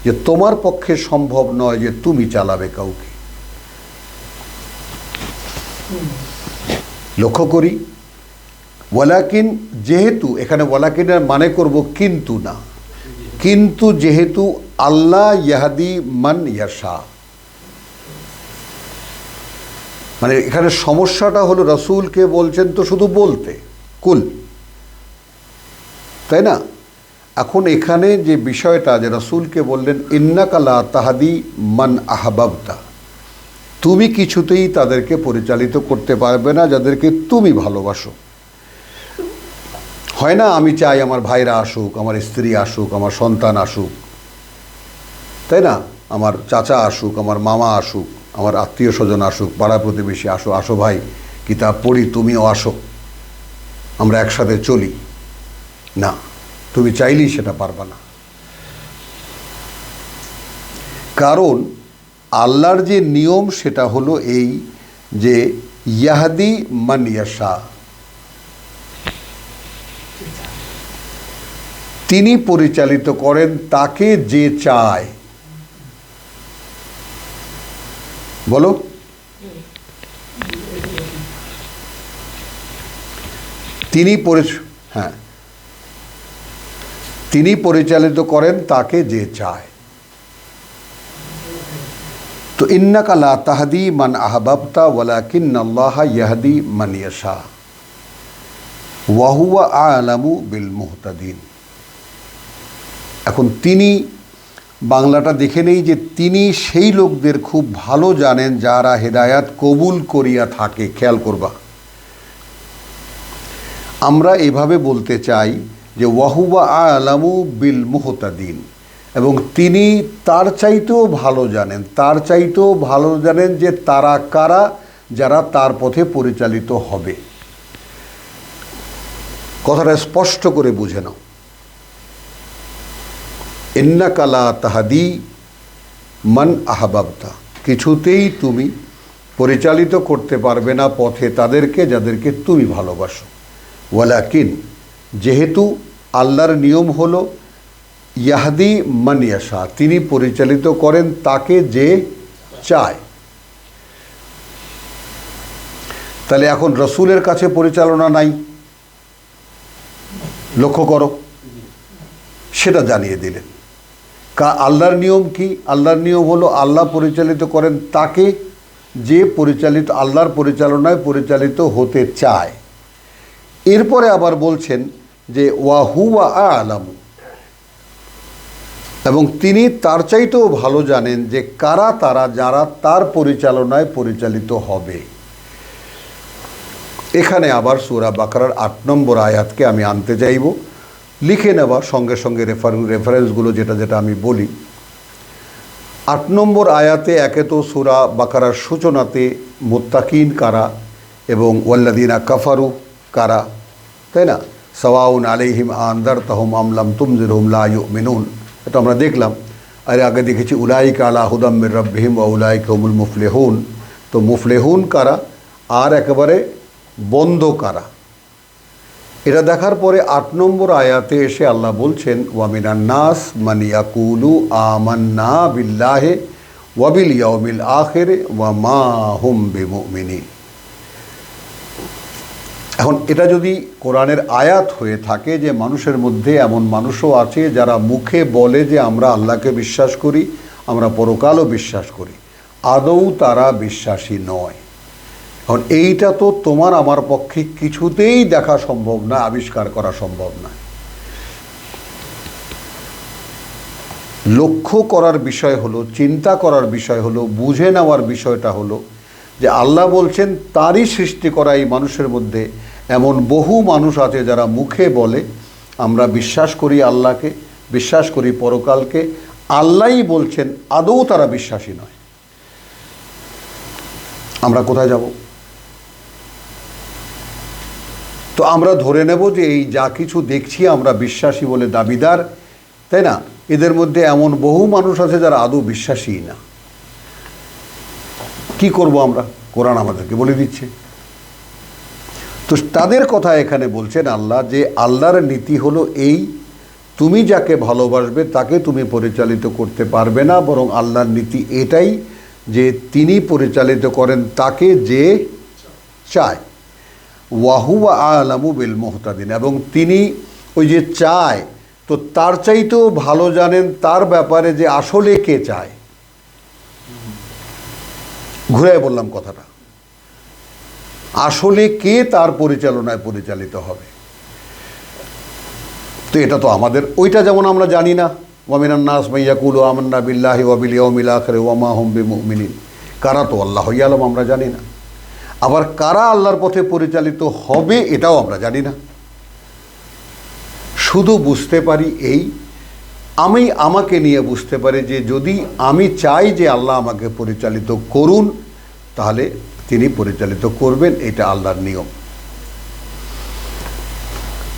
যে তোমার পক্ষে সম্ভব নয় যে তুমি চালাবে কাউকে। লক্ষ্য করি, ওয়ালাকিন, যেহেতু, এখানে ওয়ালাকিনের মানে করব কিন্তু না, কিন্তু যেহেতু আল্লাহ ইয়াহদি মান ইয়াশা, মানে এখানে সমস্যাটা হলো রসুলকে বলছেন তো শুধু বলতে কুল, তাই না? এখন এখানে যে বিষয়টা, যে রসুলকে বললেন ইন্নাকা লা তাহদি মান আহবাবতা, তুমি কিছুতেই তাদেরকে পরিচালিত করতে পারবে না যাদেরকে তুমি ভালোবাসো। হয় না, আমি চাই আমার ভাইরা আসুক, আমার স্ত্রী আসুক, আমার সন্তান আসুক, তাই না, আমার চাচা আসুক, আমার মামা আসুক, আমার আত্মীয় স্বজন আসুক, পাড়া প্রতিবেশী আসো, আসো ভাই কিতাব পড়ি, তুমিও আসো, আমরা একসাথে চলি। না, তুমি চাইলেই সেটা পারবা না। কারণ আল্লাহর যে নিয়ম সেটা হলো এই যে ইয়াহদি মান ইয়াশা, তিনি পরিচালিত করেন তাকে যে চায়। বলো, তিনি পরিচালিত করেন তাকে যে চায়। তো ইন্নাকা লা তাহদি মান আহবাবতা ওয়ালাকিন্নাল্লাহা ইয়াহদি মান ইয়াশা ওয়া হুয়া আ'লামু বিল মুহতাদিন। এখন তিনি, বাংলাটা দেখে নেই যে তিনি সেই লোকদের খুব ভালো জানেন যারা হেদায়াত কবুল করিয়া থাকে। খেয়াল করবা, আমরা এভাবে বলতে চাই যে ওয়াহুয়া আ'লামু বিল মুহতাদিন, এবং তিনি তার চাইতেও ভালো জানেন, তার চাইতেও ভালো জানেন যে তারা কারা যারা তার পথে পরিচালিত হবে। কথাটা স্পষ্ট করে বুঝে নাও। ইন্নাকা লা তাহদি মান আহবাবতা, কিছুতেই তুমি পরিচালিত করতে পারবে না পথে তাদেরকে যাদেরকে তুমি ভালোবাসো। ওয়ালাকিন, যেহেতু আল্লাহর নিয়ম হলো ইয়াহদি মান ইয়াশা, তিনি পরিচালিত করেন তাকে যে চায়। তাহলে এখন রসুলের কাছে পরিচালনা নাই, লক্ষ্য করো, সেটা জানিয়ে দিলেন। আল্লাহর নিয়ম কি? আল্লাহর নিয়ম হলো আল্লাহ পরিচালিত করেন তাকে যে পরিচালিত, আল্লাহর পরিচালনায় পরিচালিত হতে চায়। এরপরে আবার বলছেন যে ওয়া হুয়া আ'লামু, এবং তিনি তার চাইতেও ভালো জানেন যে কারা তারা যারা তার পরিচালনায় পরিচালিত হবে। এখানে আবার সূরা বাকারার ৮ নম্বর আয়াতকে আমি আনতে চাইব, লিখে নেওয়া সঙ্গে সঙ্গে রেফারেন্সগুলো যেটা যেটা আমি বলি। ৮ নম্বর আয়াতে একে তো সূরা বাকারার সূচনাতে মুত্তাকিন কারা এবং ওয়াল্লাযীনা কাফারু কারা, তাই না? সাওয়াউন আলাইহিম আনযারতাহুম আম লাম তুনজিরহুম লা ইউমিনুন, এটা আমরা দেখলাম। আর আগে দেখেছি উলাইকা আলা হুদাম মির রাব্বিহিম ওয়া উলাইকা হুমুল মুফলিহুন। তো মুফলিহুন কারা আর একেবারে বন্ধ কারা, এটা দেখার পরে ৮ নম্বর আয়াতে এসে আল্লাহ বলছেন ওয়া মিনান নাস মান ইয়াকুলু আমান্না বিল্লাহি ওয়া বিল ইয়াউমিল আখির ওয়া মা হুম বিমুমিনিন। এখন এটা যদি কোরআনের আয়াত হয়ে থাকে যে মানুষের মধ্যে এমন মানুষও আছে যারা মুখে বলে যে আমরা আল্লাহকে বিশ্বাস করি, আমরা পরকালও বিশ্বাস করি, আদৌ তারা বিশ্বাসী নয়। এখন এইটা তো তোমার আমার পক্ষে কিছুতেই দেখা সম্ভব না, আবিষ্কার করা সম্ভব না। লক্ষ্য করার বিষয় হলো, চিন্তা করার বিষয় হলো, বুঝে নেওয়ার বিষয়টা হলো যে আল্লাহ বলছেন তারই সৃষ্টি করা এই মানুষের মধ্যে এমন বহু মানুষ আছে যারা মুখে বলে আমরা বিশ্বাস করি আল্লাহকে, বিশ্বাস করি পরকালকে, আল্লাহই বলছেন আদৌ তারা বিশ্বাসী নয়, আমরা কোথায় যাব? তো আমরা ধরে নেব যে এই যা কিছু দেখছি আমরা বিশ্বাসী বলে দাবিদার, তাই না? এদের মধ্যে এমন বহু মানুষ আছে যারা আদৌ বিশ্বাসী না। কি করব আমরা? কোরআন আমাদেরকে বলে দিচ্ছে। তো তাদের কথা এখানে বলছেন আল্লাহ, যে আল্লাহর নীতি হলো এই, তুমি যাকে ভালোবাসবে তাকে তুমি পরিচালিত করতে পারবে না, বরং আল্লাহর নীতি এটাই যে তিনি পরিচালিত করেন তাকে যে চায়। ওয়াহুয়া আলামু বিল মুহতাদিন, এবং তিনি ওই যে চায় তো তার চাইতেও ভালো জানেন তার ব্যাপারে যে আসলে কে চায়। ঘুরে বললাম কথাটা, আসলে কে তার পরিচালনায় পরিচালিত হবে। তো এটা তো আমাদের, ওইটা যেমন আমরা জানি না, ওয়ামিনান নাস মান ইয়াকুলু আমান্না বিল্লাহি ওয়া বিল ইয়াউমিল আখির ওয়া মা হুম বিমুমিনিন, কারা তো আল্লাহু ইয়ালাম আমরা জানি না। আবার কারা আল্লাহর পথে পরিচালিত হবে এটাও আমরা জানি না। শুধু বুঝতে পারি এই, আমি আমাকে নিয়ে বুঝতে পারি যে যদি আমি চাই যে আল্লাহ আমাকে পরিচালিত করুন, তাহলে তিনি পরিচালিত করবেন, এটা আল্লাহর নিয়ম।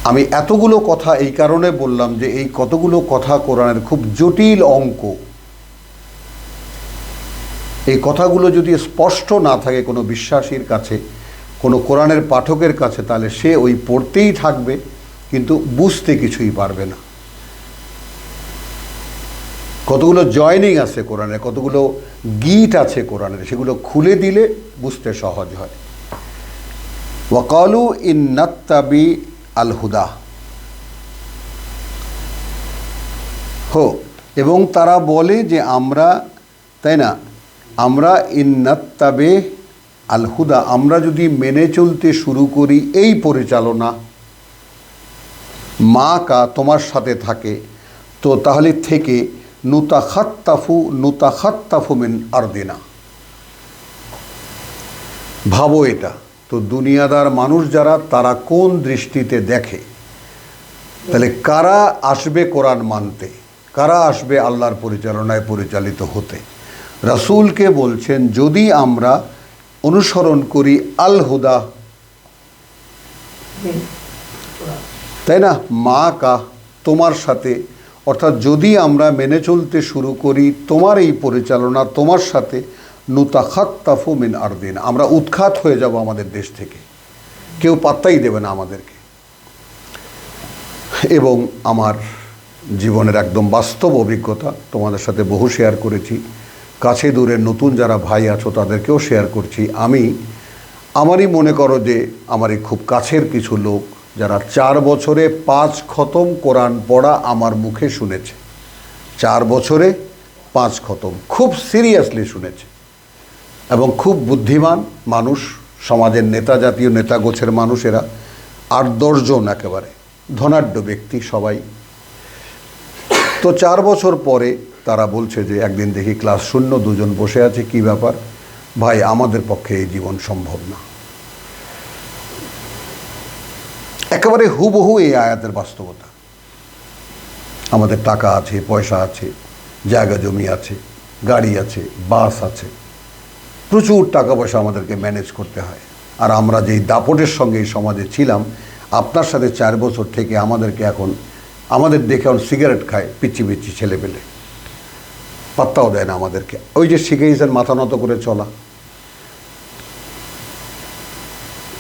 আমি এতগুলো কথা এই কারণে বললাম যে এই কতগুলো কথা কোরআনের খুব জটিল অঙ্ক। এই কথাগুলো যদি স্পষ্ট না থাকে কোনো বিশ্বাসীর কাছে, কোনো কোরআনের পাঠকের কাছে, তাহলে সে ওই পড়তেই থাকবে কিন্তু বুঝতে কিছুই পারবে না। কতগুলো জয়নিং আছে কোরআনে, কতগুলো গিট আছে কোরআনের, সেগুলো খুলে দিলে বুঝতে সহজ হয়। ওয়াকালু ইন্নাত্তাবি আল হুদা, এবং তারা বলে যে আমরা, তাই না, আমরা ইন্নাত্তাবে আল হুদা, আমরা যদি মেনে চলতে শুরু করি এই পরিচালনা, মা কা তোমার সাথে থাকে, তো তাহলে থেকে নুতাখাত্তাফু মিন আরদিনা। ভাবো এটা, তো দুনিয়াদার মানুষ যারা, তারা কোন দৃষ্টিতে দেখে? তাহলে কারা আসবে কোরআন মানতে, কারা আসবে আল্লাহর পরিচালনায় পরিচালিত হতে? রাসূলকে বলছেন যদি আমরা অনুসরণ করি আল হুদা, তাই না, মা কা তোমার সাথে, অর্থাৎ যদি আমরা মেনে চলতে শুরু করি তোমার এই পরিচালনা, তোমার সাথে, নুতাখাত্তাফু মিন আরদিনা, আমরা উৎখাত হয়ে যাব আমাদের দেশ থেকে, কেউ পাত্তাই দেবে না আমাদেরকে। এবং আমার জীবনের একদম বাস্তব অভিজ্ঞতা তোমাদের সাথে বহু শেয়ার করেছি, কাছে দূরের নতুন যারা ভাই আছো তাদেরকেও শেয়ার করছি। আমারই মনে করো যে আমারই খুব কাছের কিছু লোক যারা 4 বছরে 5 খতম কোরআন পড়া আমার মুখে শুনেছে, 4 বছরে 5 খতম, খুব সিরিয়াসলি শুনেছে, এবং খুব বুদ্ধিমান মানুষ, সমাজের নেতা, জাতীয় নেতা গোছের মানুষ, এরা 8-10 জন একেবারে ধনাঢ্য ব্যক্তি সবাই। তো 4 বছর পরে তারা বলছে যে একদিন দেখি ক্লাস শূন্য, 2 জন বসে আছে, কি ব্যাপার ভাই, আমাদের পক্ষে এই জীবন সম্ভব না। একেবারে হুবহু এই আয়াতের বাস্তবতা। আমাদের টাকা আছে, পয়সা আছে, জায়গা জমি আছে, গাড়ি আছে, বাস আছে, প্রচুর টাকা পয়সা আমাদেরকে ম্যানেজ করতে হয়। আর আমরা যেই দাপটের সঙ্গে এই সমাজে ছিলাম, আপনার সাথে 4 বছর থেকে আমাদেরকে এখন, আমাদের দেখে এখন সিগারেট খায় পিচ্ছি পিচ্ছি ছেলে পেলে, পাত্তাও দেয় না আমাদেরকে। ওই যে শিখেছেন মাথা নত করে চলা,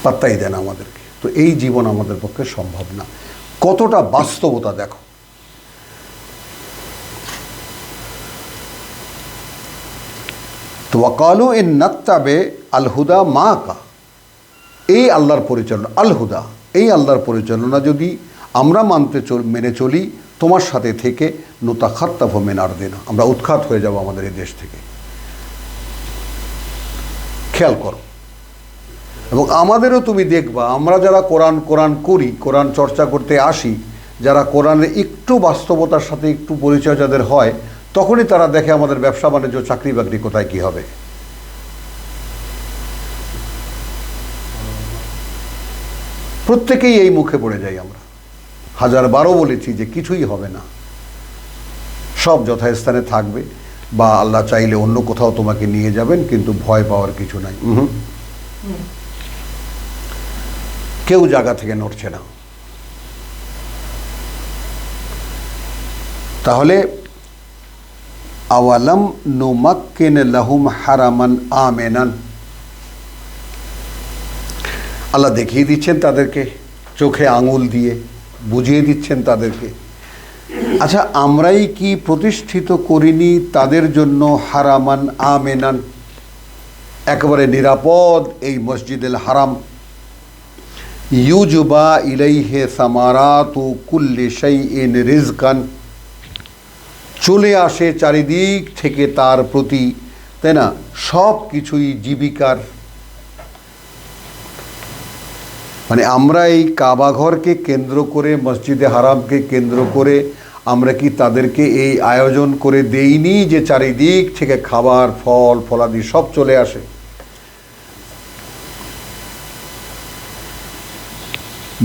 পাত্তাই দেয় না আমাদেরকে। তো এই জীবন আমাদের পক্ষে সম্ভব না। কতটা বাস্তবতা দেখো। তো ওয়াকালু ইন্নাত্তাবে আল হুদা মা কা, এই আল্লাহর পরিচালনা, আল হুদা এই আল্লাহর পরিচালনা যদি আমরা মেনে চলি তোমার সাথে থেকে, নুতাখাত্তাফু মিন আরদিনা, আমরা উৎখাত হয়ে যাব আমাদের এই দেশ থেকে। খেয়াল করো। এবং আমাদেরও তুমি দেখবা, আমরা যারা কোরআন করি, কোরআন চর্চা করতে আসি, যারা কোরআনের একটু বাস্তবতার সাথে একটু পরিচয় যাদের হয়, তখনই তারা দেখে আমাদের ব্যবসা বাণিজ্য, চাকরি বাকরি কোথায় কি হবে। প্রত্যেকেই এই মুখে পড়ে যাই আমরা। 1000 বার বলেছি যে কিছুই হবে না, সব যথাস্থানে থাকবে, বা আল্লাহ চাইলে অন্য কোথাও তোমাকে নিয়ে যাবেন, কিন্তু ভয় পাওয়ার কিছু নাই। কেউ জায়গা থেকে নড়ছে না। তাহলে আওয়ালাম নুমাক্কিন লাহুম হারামান আমেনান, আল্লাহ দেখিয়ে দিচ্ছেন তাদেরকে, চোখে আঙুল দিয়ে বুঝিয়ে দিচ্ছেন তাদেরকে। আচ্ছা, আমরাই কি প্রতিষ্ঠিত করিনি তাদের জন্য হারামান আমেনান, একেবারে নিরাপদ এই মসজিদুল হারাম, ইউজবা ইলাইহে সামারাতু কুল্লি শাইইন রিজকান, চলে আসে চারিদিক থেকে তার প্রতি, তাই না, সব কিছুই জীবিকার। মানে আমরা এই কাবাঘরকে কেন্দ্র করে, মসজিদে হারামকে কেন্দ্র করে আমরা কি তাদেরকে এই আয়োজন করে দেইনি যে চারিদিক থেকে খাবার, ফল ফলাদি সব চলে আসে?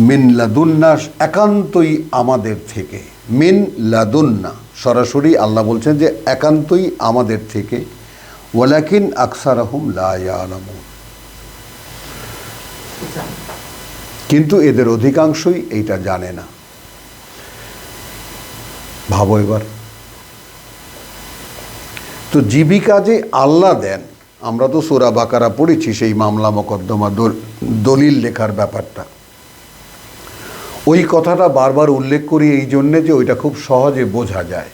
মিন লাদুন্না, একান্তই আমাদের থেকে। মিন লাদুন্না, সরাসরি আল্লাহ বলছেন যে একান্তই আমাদের থেকে। ওয়ালাকিন আকসারহুম লা ইয়ালামুন, কিন্তু এদের অধিকাংশই এইটা জানে না। ভাবো এবার, তো জীবিকা যে আল্লাহ দেন, আমরা তো সূরা বাকারা পড়েছি, সেই মামলা মোকদ্দমা দলিল লেখার ব্যাপারটা। ওই কথাটা বারবার উল্লেখ করি এই জন্যে যে ওইটা খুব সহজে বোঝা যায়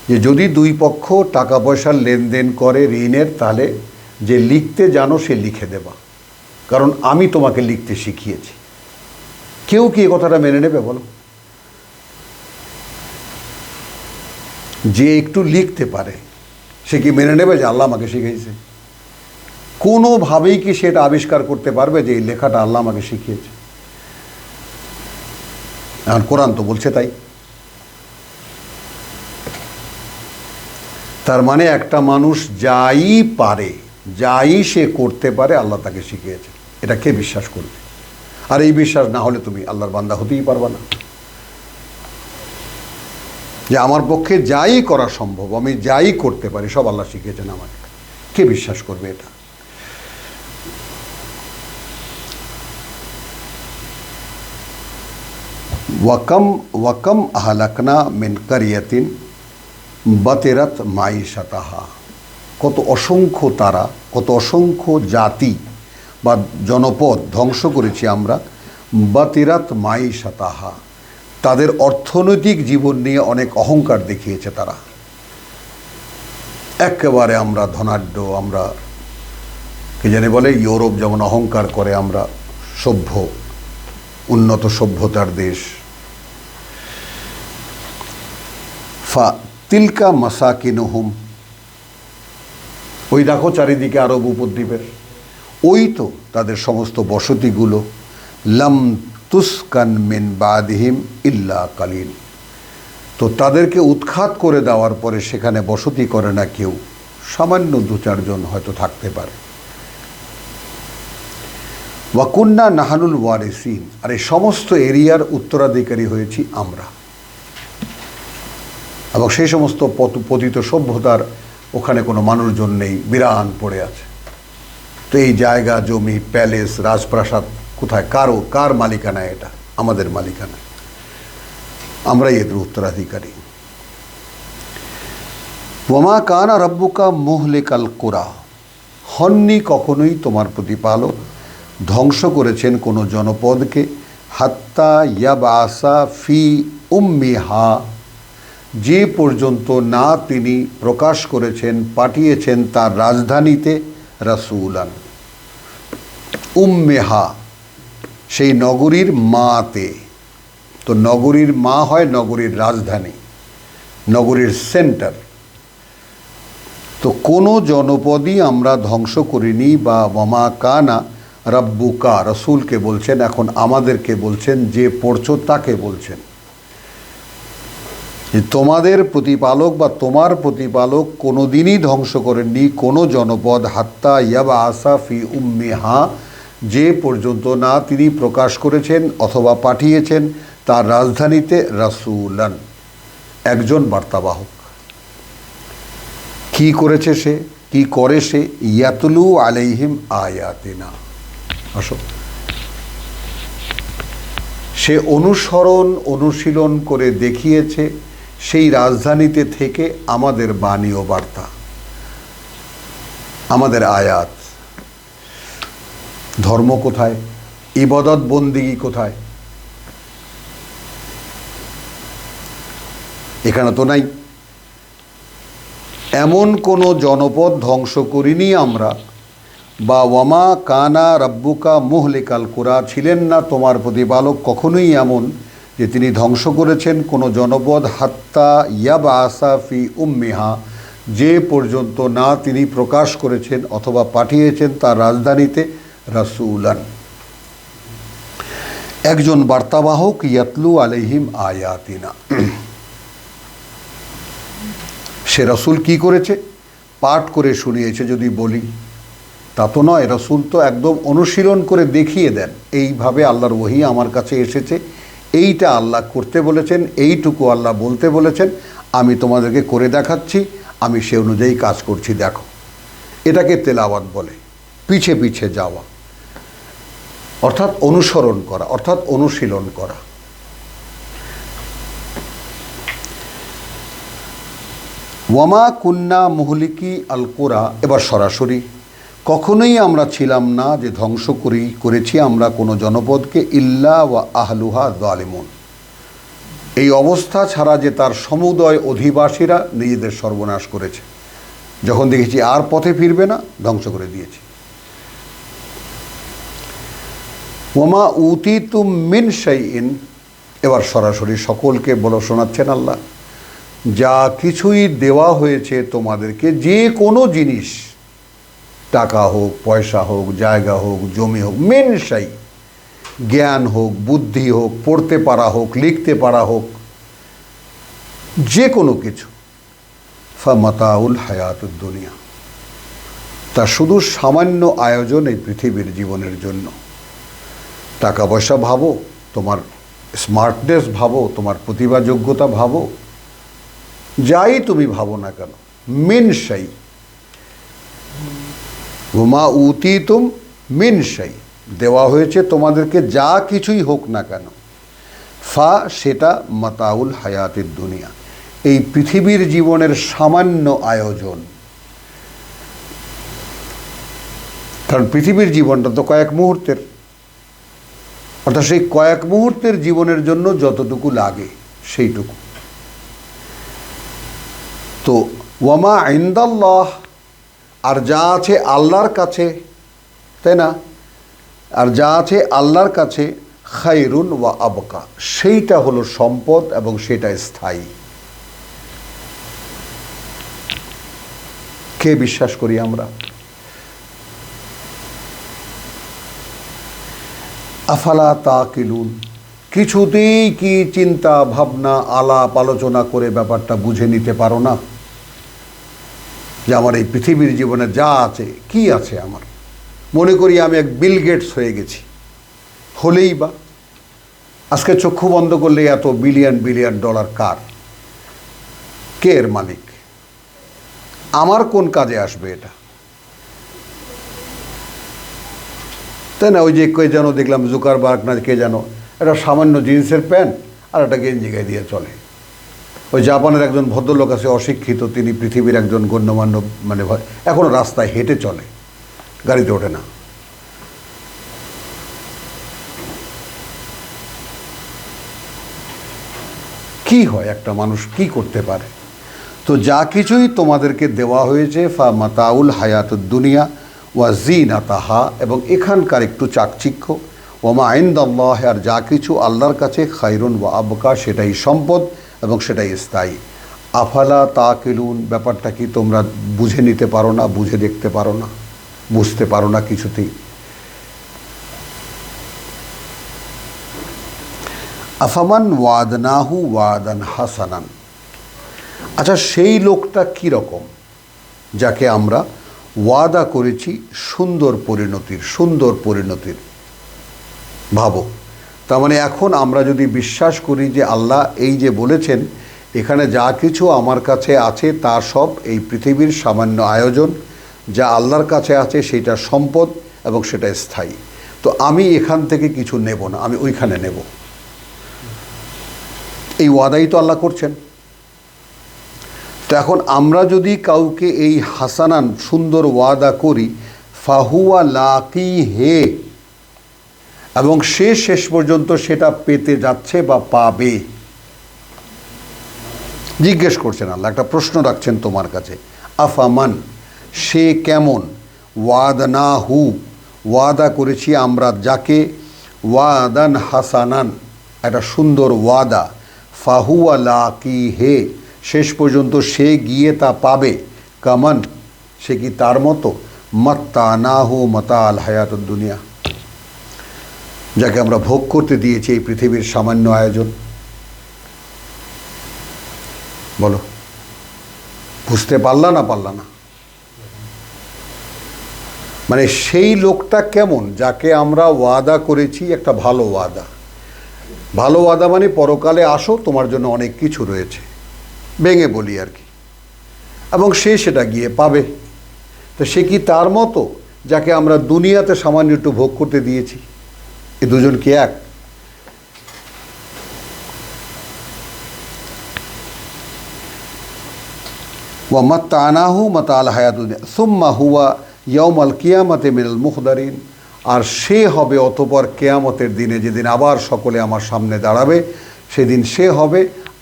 যে যদি দুই পক্ষ টাকা পয়সার লেনদেন করে ঋণের, তাহলে যে লিখতে জানো সে লিখে দেবা, কারণ আমি তোমাকে লিখতে শিখিয়েছি। কেউ কি এ কথাটা মেনে নেবে বলো? যে একটু লিখতে পারে সে কি মেনে নেবে যে আল্লাহ আমাকে শিখিয়েছে? কোনোভাবেই কি সেটা আবিষ্কার করতে পারবে যে এই লেখাটা আল্লাহ আমাকে শিখিয়েছে? এখন কোরআন তো বলছে তাই। তার মানে একটা মানুষ যাই পারে, যাই সে করতে পারে, আল্লাহ তাকে শিখিয়েছে। এটা কে বিশ্বাস করবে? আর এই বিশ্বাস না হলে তুমি আল্লাহর বান্দা হতেই পারবা না। যে আমার পক্ষে যাই করা সম্ভব, আমি যাই করতে পারি, সব আল্লাহ শিখিয়েছেন আমাকে, কে বিশ্বাস করবে এটা? ওয়াকাম আহলাকনা মিন কারিয়াতিন বাতিরাত মাইশাতাহা, কত অসংখ্য তারা, কত অসংখ্য জাতি বা জনপদ ধ্বংস করেছি আমরা। বাতিরাত মাইশাতাহা, তাদের অর্থনৈতিক জীবন নিয়ে অনেক অহংকার দেখিয়েছে তারা। একেবারে আমরা ধনাঢ্য, আমরা কি জানি বলে, ইউরোপ যেমন অহংকার করে আমরা সভ্য, উন্নত সভ্যতার দেশ। ফা তিলকা মাসাকিনুহুম, ওই দেখো চারিদিকে আরব উপদ্বীপের, ওই তো তাদের সমস্ত বসতিগুলো। লাম তুসকান মিন বাদিহিম ইল্লা কালিল, তো তাদেরকে উৎখাত করে দেওয়ার পরে সেখানে বসতি করে না কেউ, সামান্য দু চারজন হয়তো থাকতে পারে। ওয়াকুন্না নাহানুল ওয়ারিসিন, আর এই সমস্ত এরিয়ার উত্তরাধিকারী হয়েছি আমরা। এবং সেই সমস্ত পতিত সভ্যতার ওখানে কোনো মানুষজন নেই, বিরান পড়ে আছে। তো এই জায়গা জমি, প্যালেস, রাজপ্রাসাদ কোথায়? কার মালিকানা? এটা আমাদের মালিকানা, আমরাই এদের উত্তরাধিকারী। ওয়ামা কানা রাব্বুকা মুহলিকাল কুরা, হননি কখনোই তোমার প্রতিপালক ধ্বংস করেছেন কোনো জনপদকে, হাত্তা ইয়াবাসা ফি উম্মিহা, যে পর্যন্ত না তিনি প্রকাশ করেছেন, পাঠিয়েছেন তার রাজধানীতে রাসূলান। উম্মেহা, সেই নগরীর মাতে। তো নগরীর মা হয় নগরীর রাজধানী, নগরীর সেন্টার। তো কোনো জনপদই আমরা ধ্বংস করিনি। বা ওয়ামা কানা রাব্বুকা, রসুলকে বলছেন, এখন আমাদেরকে বলছেন, যে পড়ছো তাকে বলছেন যে তোমাদের প্রতিপালক বা তোমার প্রতিপালক কোনোদিনই ধ্বংস করেননি কোনো জনপদ, হাত্তা ইয়াবা আসা ফি উম্মিহা, যে পর্যন্ত না তিনি প্রকাশ করেছেন অথবা পাঠিয়েছেন তার রাজধানীতে রাসূলান, একজন বার্তাবাহক। কি করেছে সে, কি করে সে? ইয়াতলু আলাইহিম আয়াতিনা। আসো, সে অনুশীলন করে দেখিয়েছে সেই রাজধানীতে থেকে আমাদের বাণী ও বার্তা, আমাদের আয়াত। ধর্ম কোথায়? ইবাদত বন্দিগি কোথায়? এখানে তো নাই। এমন কোনো জনপদ ধ্বংস করিনি আমরা, বা ওয়ামা কানা রাব্বুকা মুহলিকাল কুরা, ছিলেন না তোমার প্রতিপালক কখনোই এমন যে তিনি ধ্বংস করেছেন কোনো জনপদ হাত্তা ইয়াবআসা ফি উম্মিহা, যে পর্যন্ত না তিনি প্রকাশ করেছেন অথবা পাঠিয়েছেন তার রাজধানীতে রাসূলান, একজন বার্তাবাহক, ইয়াতলু আলাইহিম আয়াতিনা। সে রাসূল কি করেছে? পাঠ করে শুনিয়েছে। যদি বলি তা তো নয়, রাসূল তো একদম অনুশীলন করে দেখিয়ে দেন, এইভাবে আল্লাহর ওহী আমার কাছে এসেছে, এইটা আল্লাহ করতে বলেছেন, এইটুকু আল্লাহ বলতে বলেছেন, আমি তোমাদেরকে করে দেখাচ্ছি, আমি সে অনুযায়ী কাজ করছি, দেখো। এটাকে তেলাওয়াত বলে, পিছে পিছে যাওয়া, অর্থাৎ অনুসরণ করা, অর্থাৎ অনুশীলন করা। ওয়ামা কুন্না মুহলিকি আল কুরা, এবার সরাসরি, কখনোই আমরা ছিলাম না যে ধ্বংস করেছি আমরা কোনো জনপদকে, ইল্লা ওয়া আহলুহা যালিমুন, এই অবস্থা ছাড়া যে তার সমুদয় অধিবাসীরা নিজেদের সর্বনাশ করেছে। যখন দেখেছি আর পথে ফিরবে না, ধ্বংস করে দিয়েছি। ওয়ামা উতিতুম মিন শাইইন, এবার সরাসরি সকলকে বলো, শোনাচ্ছেন আল্লাহ, যা কিছুই দেওয়া হয়েছে তোমাদেরকে, যে কোনো জিনিস, টাকা হোক, পয়সা হোক, জায়গা হোক, জমি হোক, মিন শাই, জ্ঞান হোক, বুদ্ধি হোক, পড়তে পারা হোক, লিখতে পারা হোক, যে কোনো কিছু, ফামাতাউল হায়াতুদ দুনিয়া, তা শুধু সামান্য আয়োজন এই পৃথিবীর জীবনের জন্য। টাকা পয়সা ভাবো, তোমার স্মার্টনেস ভাবো, তোমার প্রতিভা যোগ্যতা ভাবো, যাই তুমি ভাবো না কেন, মিন শাই, ওমা উতিতুম মিন শাই, দেওয়া হয়েছে তোমাদেরকে যা কিছুই হোক না কেন, ফা, সেটা মাতাউল হায়াতের দুনিয়া, এই পৃথিবীর জীবনের সামান্য আয়োজন। কারণ পৃথিবীর জীবনটা তো কয়েক মুহূর্তের, অর্থাৎ সেই কয়েক মুহূর্তের জীবনের জন্য যতটুকু লাগে সেইটুকু। তো ওয়ামা ইনদাল্লাহ, আর যা আছে আল্লাহর কাছে, তাই না, আর যা আছে আল্লাহর কাছে, খায়রুন ওয়া আবকা, সেইটা হলো সম্পদ এবং সেটা স্থায়ী। কে বিশ্বাস করি আমরা? আফালা তাকিলুন, কিছুতেই কি চিন্তা ভাবনা আলাপ আলোচনা করে ব্যাপারটা বুঝে নিতে পারো না যে আমার এই পৃথিবীর জীবনে যা আছে, কি আছে আমার? মনে করি আমি এক বিল গেটস হয়ে গেছি, হলেই বা আজকে চক্ষু বন্ধ করলে এত বিলিয়ন বিলিয়ন ডলার কার? কে এর মালিক? আমার কোন কাজে আসবে এটা? তাই না? ওই যে কে যেন দেখলাম, জুকারবার্গ না কে যেন, একটা সামান্য জিন্সের প্যান্ট আর একটা গেঞ্জি গায়ে দিয়ে চলে। ওই জাপানের একজন ভদ্রলোক আছে, অশিক্ষিত, তিনি পৃথিবীর একজন গণ্যমান্য, মানে এখনও রাস্তায় হেঁটে চলে, গাড়িতে ওঠে না। কি হয়, একটা মানুষ কি করতে পারে? তো যা কিছুই তোমাদেরকে দেওয়া হয়েছে, ফা মাতাউল হায়াতুদ দুনিয়া ওয়া জিনাতাহা, এবং এখানকার একটু চাকচিক্য, ওমা ইনদাল্লাহ, আর যা কিছু আল্লাহর কাছে, খায়রুন ওয়া আবকা, সেটাই সম্পদ এবং সেটাই স্থায়ী। আফালা তাকিলুন, ব্যাপারটা কি তোমরা বুঝে নিতে পারো না, বুঝে দেখতে পারো না, বুঝতে পারো না কিছুতেই? আফামান ওয়াদনাহু ওয়াদান হাসানান, আচ্ছা সেই লোকটা কি রকম যাকে আমরা ওয়াদা করেছি সুন্দর পরিণতির। ভাবো, তার মানে এখন আমরা যদি বিশ্বাস করি যে আল্লাহ এই যে বলেছেন এখানে যা কিছু আমার কাছে আছে তা সব এই পৃথিবীর সামান্য আয়োজন, যা আল্লাহর কাছে আছে সেটা সম্পদ এবং সেটা স্থায়ী। তো আমি এখান থেকে কিছু নেব না, আমি ওইখানে নেব। এই ওয়াদাই তো আল্লাহ করছেন। তো এখন আমরা যদি কাউকে এই হাসানান সুন্দর ওয়াদা করি, ফাহুয়া লাকি হে, এবং সে শেষ পর্যন্ত সেটা পেতে যাচ্ছে বা পাবে। জিজ্ঞেস করছেন আল্লাহ, একটা প্রশ্ন রাখছেন তোমার কাছে, আফামান, সে কেমন, ওয়াদনাহু, ওয়াদা করেছি আমরা যাকে, ওয়াদান হাসানান, একটা সুন্দর ওয়াদা, ফাহুয়া লাকি হে, শেষ পর্যন্ত সে গিয়ে তা পাবে, কামান, সে কি তার মতো, মাত্তানাহু মাতা আল হায়াতুদ দুনিয়া, যাকে আমরা ভোগ করতে দিয়েছি এই পৃথিবীর সামান্য আয়োজন। বলো, বুঝতে পারলা না পারলা না? মানে সেই লোকটা কেমন যাকে আমরা ওয়াদা করেছি একটা ভালো ওয়াদা। ভালো ওয়াদা মানে পরকালে আসো, তোমার জন্য অনেক কিছু রয়েছে, ভেঙে বলি আর কি, এবং সে সেটা গিয়ে পাবে। তো সে কি তার মতো যাকে আমরা দুনিয়াতে সামান্য একটু ভোগ করতে দিয়েছি? এই দুজন কি এক? ওয়া মাত্তানাহু মাতাল হায়াতুদ দুনিয়া সুম্মা হুয়া ইয়াউমাল কিয়ামাতি মিনাল মুখদারিন, আর সে হবে অতঃপর কেয়ামতের দিনে, যেদিন আবার সকলে আমার সামনে দাঁড়াবে, সেদিন সে হবে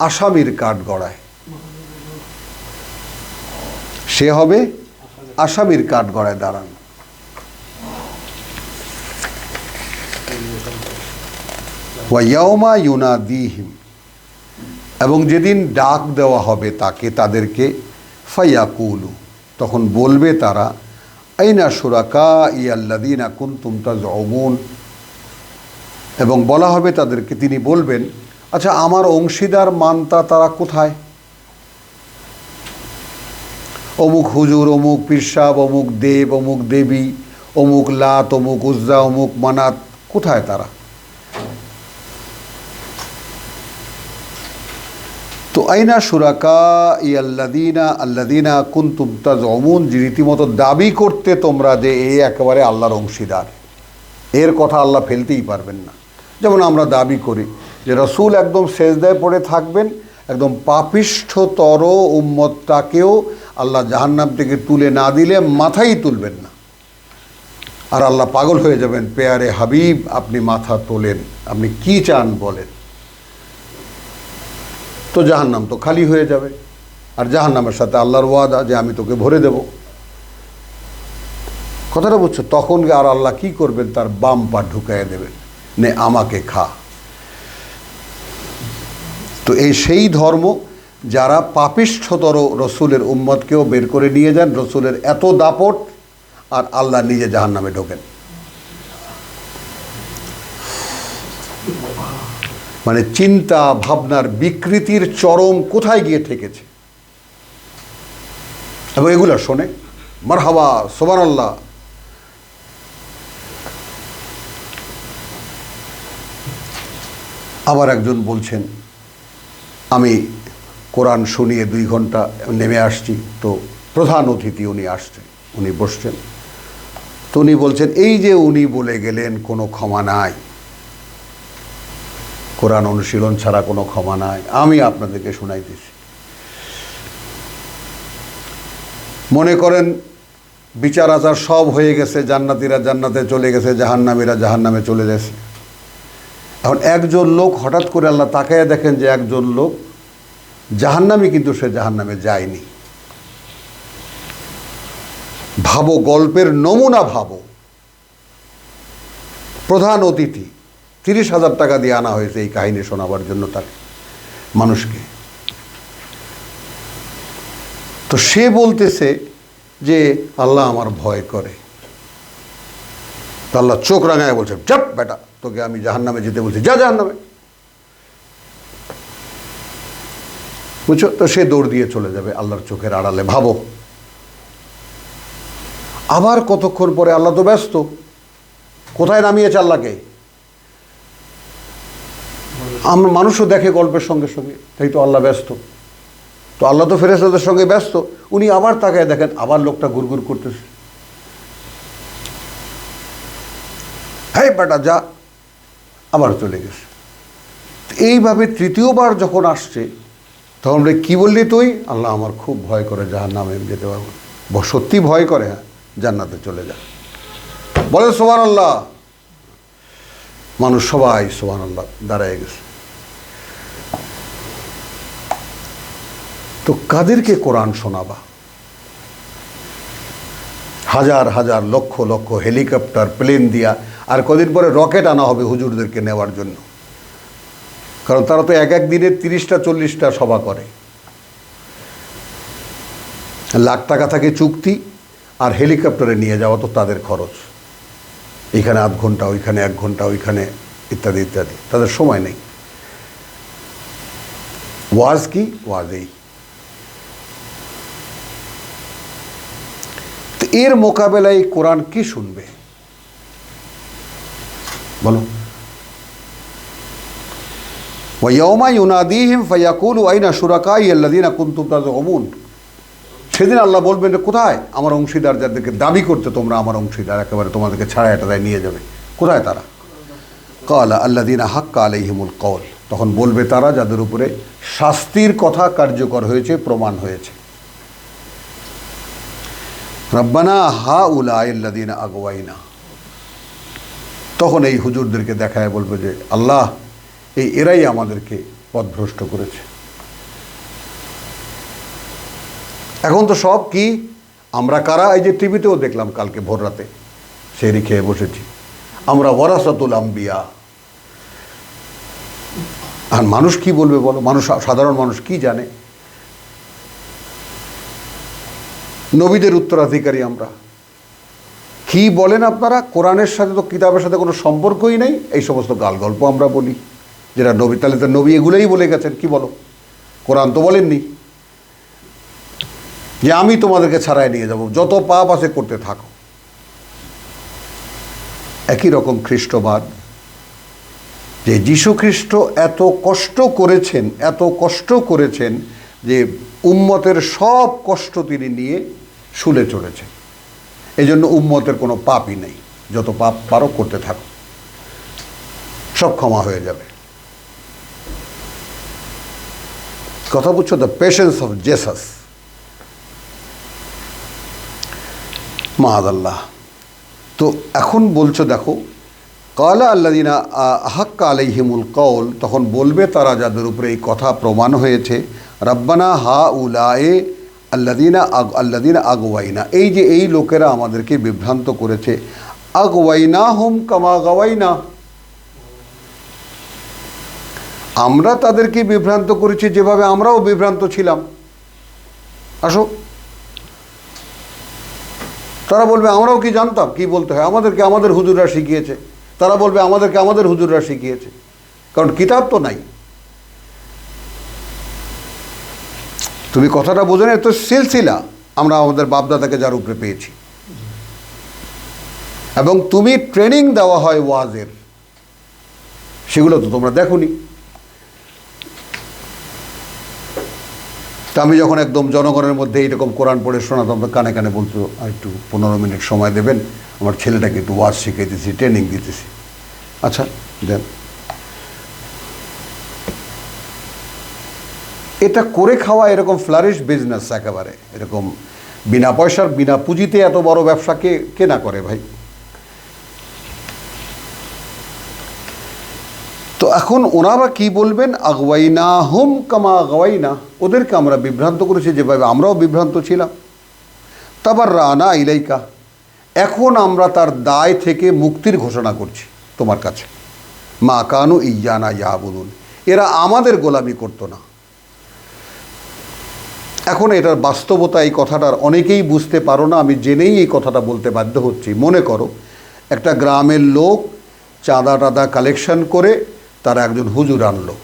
আসামির কাঠগড়ায়। সে হবে আসামির কাঠগড়ায় দাঁড়ানো। ওয়া ইয়াউমা ইউনাদিহিম, এবং যেদিন ডাক দেওয়া হবে তাকে, তাদেরকে, ফায়াকুলু, তখন বলবে তারা, আইনা শুরাকা ইয়াল্লাযীনা কুনতুম তাজউমুন, এবং বলা হবে তাদেরকে, তিনি বলবেন, আচ্ছা আমার অংশীদার মানতা তারা কোথায়? অমুক হুজুর, অমুক পীর সাহেব, অমুক দেব, অমুক দেবী, অমুক লাত, অমুক উজ্জা, অমুক মানাত, কোথায় তারা? তো আইনা শুরাকা আল্লাযীনা কুনতুম তাজউমুন, যে রীতিমতো দাবি করতে তোমরা যে এই একেবারে আল্লাহর অংশীদার, এর কথা আল্লাহ ফেলতেই পারবেন না। যেমন আমরা দাবি করি যে রাসূল একদম সেজদায় পড়ে থাকবেন, একদম পাপিষ্ঠতর উম্মতটাকেও আল্লাহ জাহান্নাম থেকে তুলে না দিলে মাথাই তুলবেন না, আর আল্লাহ পাগল হয়ে যাবেন, পেয়ারে হাবিব আপনি মাথা তোলেন, আপনি কি চান বলেন। তো জাহান্নাম তো খালি হয়ে যাবে, আর জাহান্নামের সাথে আল্লাহর ওয়াদা যে আমি তোকে ভরে দেব। কথাটা বুঝছো? তখন আর আল্লাহ কি করবেন, তার বাম পা ঢুকাইয়া দেবেন, নে আমাকে খা। তো এই সেই ধর্ম যারা পাপিষ্ঠতর রসুলের উম্মতকেও বের করে নিয়ে যান, রসুলের এত দাপট, আর আল্লাহ নিজে জাহান্নামে ঢোকেন। মানে চিন্তা ভাবনার বিকৃতির চরম কোথায় গিয়ে ঠেকেছে। এবং এগুলো শোনে মারহাবা সুবহানাল্লাহ। আবার একজন বলছেন, আমি কোরআন শুনিয়ে 2 ঘন্টা নেমে আসছি, তো প্রধান অতিথি উনি আসছেন, উনি বসছেন, তো উনি বলছেন, এই যে উনি বলে গেলেন কোনো ক্ষমা নাই, কোরআন অনুশীলন ছাড়া কোনো ক্ষমা নাই, আমি আপনাদেরকে শোনাইতেছি। মনে করেন বিচার আচার সব হয়ে গেছে, জান্নাতীরা জান্নাতে চলে গেছে, জাহান্নামীরা জাহান্নামে চলে গেছে। এখন একজন লোক হঠাৎ করে আল্লাহ তাকায় দেখেন যে একজন লোক জাহান্নামী, কিন্তু সে জাহান্নামে যায়নি। ভাবো, গল্পের নমুনা ভাবো, প্রধান অতিথি 30,000 টাকা দিয়ে আনা হয়েছে এই কাহিনী শোনাবার জন্য তাকে, মানুষকে। তো সে বলতেছে যে আল্লাহ আমার ভয় করে। তো আল্লাহ চোখ রাঙায় বলছে, চাপ বেটা, তোকে আমি জাহান্নামে যেতে বলছি, যা জাহান্নামে। বুঝছো? তো সে দৌড় দিয়ে চলে যাবে আল্লাহর চোখের আড়ালে। ভাবো, আবার কতক্ষণ পরে আল্লাহ তো ব্যস্ত, কোথায় নামিয়েছে আল্লাহকে? আমরা মানুষও দেখে গল্পের সঙ্গে সঙ্গে, তাই তো আল্লাহ ব্যস্ত। তো আল্লাহ তো ফেরেশতাদের সঙ্গে ব্যস্ত, উনি আবার তাকায় দেখেন আবার লোকটা গুড়গুড় করতেছে, হ্যাঁ বেটা যা, আবার চলে গেছে। এইভাবে তৃতীয়বার যখন আসছে তখন বলে কী বললি তুই? আল্লাহ আমার খুব ভয় করে জাহান্নামে যেতে পারবো। সত্যি ভয় করে? হ্যাঁ, জান্নাতে চলে যা। বলে সুবহানাল্লাহ। মানুষ সবাই সুবহানাল্লাহ দাঁড়ায় গেছে। তো কাদেরকে কোরআন শোনাবা? হাজার হাজার লক্ষ লক্ষ হেলিকপ্টার প্লেন দিয়া, আর কদিন পরে রকেট আনা হবে হুজুরদেরকে নেওয়ার জন্য, কারণ তারা তো এক এক দিনে 30টা 40টা সভা করে। লাখ টাকা থাকে চুক্তি, আর হেলিকপ্টারে নিয়ে যাওয়া তো তাদের খরচ। এখানে আধ ঘন্টা, ওইখানে 1 ঘন্টা, ওইখানে ইত্যাদি ইত্যাদি, তাদের সময় নেই। ওয়াজ কি? ওয়াজ এই। তো এর মোকাবেলায় কোরআন কি শুনবে বলো? ওয়াইয়াউমা ইউনাদিহিম ফায়াকুলু আইনা শুরাকাই আল্লাযীনা কুনতুম তাযউমুন। সেদিন আল্লাহ বলবেন, কোথায় আমার অংশীদার, যাদেরকে দাবি করতে তোমরা আমার অংশীদার, একেবারে তোমাদেরকে ছাড়া এটাই নিয়ে যাবে, কোথায় তারা? ক্বালা আল্লাযীনা হাক্কা আলাইহিমুল কওল। তখন বলবে তারা যাদের উপরে শাস্তির কথা কার্যকর হয়েছে, প্রমাণ হয়েছে। রব্বানা হাউলাই আল্লাযীনা আগওয়াইনা। তখন এই হুজুরদেরকে দেখায় বলবে যে আল্লাহ, এরাই আমাদেরকে পথভ্রষ্ট করেছে। এখন তো সব কি আমরা কারা? এই যে টিভিতেও দেখলাম কালকে ভোর রাতে, সেহরি খেয়ে বসেছি, আমরা ওয়ারাসাতুল আম্বিয়া। আর মানুষ কি বলবে বলো? মানুষ, সাধারণ মানুষ কি জানে? নবীদের উত্তরাধিকারী আমরা। কি বলেন আপনারা? কোরআনের সাথে তো, কিতাবের সাথে কোনো সম্পর্কই নেই, এই সমস্ত গাল গল্প আমরা বলি, যেটা নবী, তাহলে তো নবী এগুলোই বলে গেছেন। কি বলো? কোরআন তো বলেননি যে আমি তোমাদেরকে ছাড়াই নিয়ে যাব, যত পাপ আছে করতে থাকো। একই রকম খ্রিস্টবাদ, যে যীশু খ্রিস্ট এত কষ্ট করেছেন, এত কষ্ট করেছেন যে উম্মতের সব কষ্ট তিনি নিয়ে শুলে চলেছেন। এই জন্য উম্মতের কোনো পাপই নেই, যত পাপ পারো করতে থাকো, সব ক্ষমা হয়ে যাবে। কথা বুঝছো? The patience of Jesus. মাআযাল্লাহ। তো এখন বলছো দেখো, ক্বালা আল্লাযীনা হাক্কা আলাইহিমুল কওল। তখন বলবে তারা যাদের উপরে এই কথা প্রমাণ হয়েছে, রব্বানা হাউলাই আল্লাযীনা আগওয়াইনা। এই যে এই লোকেরা আমাদেরকে বিভ্রান্ত করেছে, আগওয়াইনাহুম কামা গাওয়াইনা। আমরা তাদেরকে বিভ্রান্ত করেছি যেভাবে আমরাও বিভ্রান্ত ছিলাম। আসো। তারা বলবে আমরাও কি জানতাম কি বলতে হয়, আমাদেরকে আমাদের হুজুররা শিখিয়েছে। তারা বলবে আমাদেরকে আমাদের হুজুররা শিখিয়েছে, কারণ কিতাব তো নাই। তুমি কথাটা বোঝো না? তো সিলসিলা আমরা আমাদের বাপদাদাকে যার উপরে পেয়েছি, এবং তুমি ট্রেনিং দেওয়া হয় ওয়াজের, সেগুলো তো তোমরা দেখোনি। তা আমি যখন একদম জনগণের মধ্যে এইরকম কোরআন পড়ে শোনাতাম, তো কানে কানে বলতো একটু 15 মিনিট সময় দেবেন, আমার ছেলেটাকে একটু ওয়াজ শিখিয়ে দিতেছি, ট্রেনিং দিতেছি। আচ্ছা দেন। এটা করে খাওয়া এরকম ফ্লারিশ বিজনেস, একেবারে এরকম বিনা পয়সার, বিনা পুঁজিতে এত বড় ব্যবসা কে না করে ভাই? তো এখন ওনারা কি বলবেন? আগওয়াইনা হুম কামা আগওয়াইনা। ওদেরকে আমরা বিভ্রান্ত করেছি যেভাবে আমরাও বিভ্রান্ত ছিলাম। তাবাররানা ইলাইকা। এখন আমরা তার দায় থেকে মুক্তির ঘোষণা করছি তোমার কাছে। মা কানু ইয়ানা ইয়াবুদুন। এরা আমাদের গোলামি করতো না। এখন এটার বাস্তবতা, এই কথাটার অনেকেই বুঝতে পারো না, আমি জেনেই এই কথাটা বলতে বাধ্য হচ্ছি। মনে করো একটা গ্রামের লোক চাঁদা টাদা কালেকশন করে তারা একজন হুজুর আনলো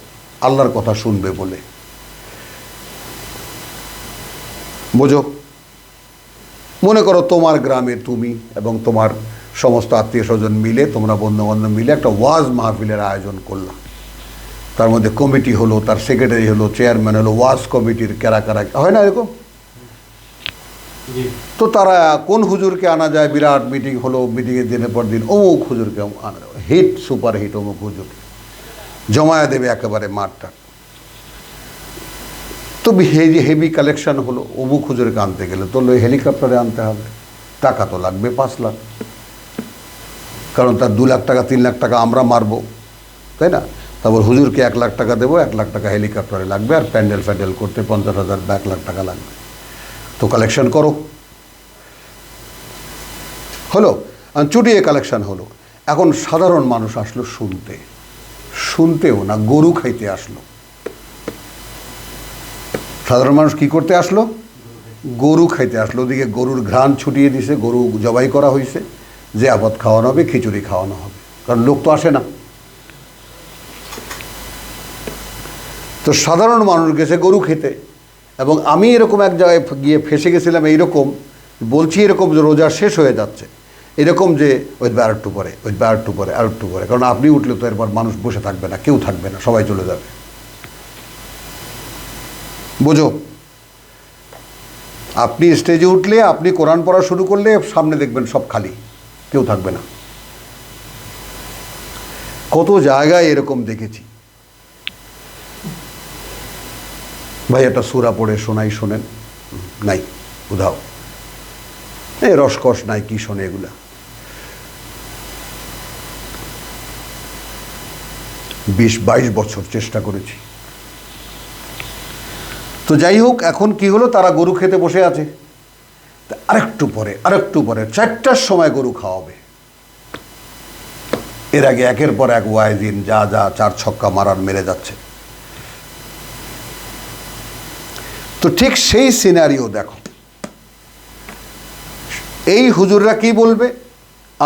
আল্লাহর কথা শুনবে বলে, বোঝো? মনে করো তোমার গ্রামে তুমি এবং তোমার সমস্ত আত্মীয় স্বজন মিলে, তোমরা বন্ধুবান্ধব মিলে একটা ওয়াজ মাহফিলের আয়োজন করলাম। তার মধ্যে কমিটি হলো, তার সেক্রেটারি হলো, চেয়ারম্যান হলো, ওয়াজ কমিটির কারা কারা, হয় না এরকম? তো তারা কোন হুজুরকে আনা যায়, বিরাট মিটিং হলো, মিটিংয়ের দিনের পর দিন অমুক হুজুরকে আনা যাবে, হিট সুপার হিট অমুক হুজুর জমায়া দেবে একেবারে মাঠটা। তো হেভি কালেকশন হলো, অমুক হুজুরকে আনতে গেলে তো হেলিকপ্টারে আনতে হবে, টাকা তো লাগবে 5 লাখ, কারণ তার 2 লাখ টাকা 3 লাখ টাকা আমরা মারবো, তাই না? তারপর হুজুরকে 1 লাখ টাকা দেবো, 1 লাখ টাকা হেলিকপ্টারে লাগবে, আর প্যান্ডেল ফ্যান্ডেল করতে 50,000 বা 1 লাখ টাকা লাগবে। তো কালেকশন করো, হলো, চুটিয়ে কালেকশন হলো। এখন সাধারণ মানুষ আসলো শুনতেও না, গরু খাইতে আসলো। সাধারণ মানুষ কি করতে আসলো? গরু খাইতে আসলো। ওদিকে গরুর ঘ্রাণ ছুটিয়ে দিছে, গরু জবাই করা হয়েছে, যে আবাদ খাওয়ানো হবে, খিচুড়ি খাওয়ানো হবে, কারণ লোক তো আসে না। তো সাধারণ মানুষ গেছে গরু খেতে। এবং আমি এরকম এক জায়গায় গিয়ে ফেসে গেছিলাম, এইরকম বলছি, এরকম যে রোজা শেষ হয়ে যাচ্ছে, এরকম যে ওইটা আরেকটু পরে, ওইটা আরেকটু পরে, আরেকটু পরে, কারণ আপনি উঠলে তো এরপর মানুষ বসে থাকবে না, কেউ থাকবে না, সবাই চলে যাবে। বোঝো? আপনি স্টেজে উঠলে, আপনি কোরআন পড়া শুরু করলে, সামনে দেখবেন সব খালি, কেউ থাকবে না। কত জায়গায় এরকম দেখেছি। ভাই একটা সূরা পড়ে শোনাই, শোনেন, নাই, উধাও, এই রসকস নাই, কি শোনে এগুলা? 20-22 বছর চেষ্টা করেছি। তো যাই হোক, এখন কি হলো, তারা গরু খেতে বসে আছে। আরেকটু পরে 4টার সময় গরু খাওয়াবে। এর আগে একের পর এক ওয়াইজিন যা 4 ছক্কা মারার মেরে যাচ্ছে। তো ঠিক সেই সিনারিও দেখো, এই হুজুররা কি বলবে?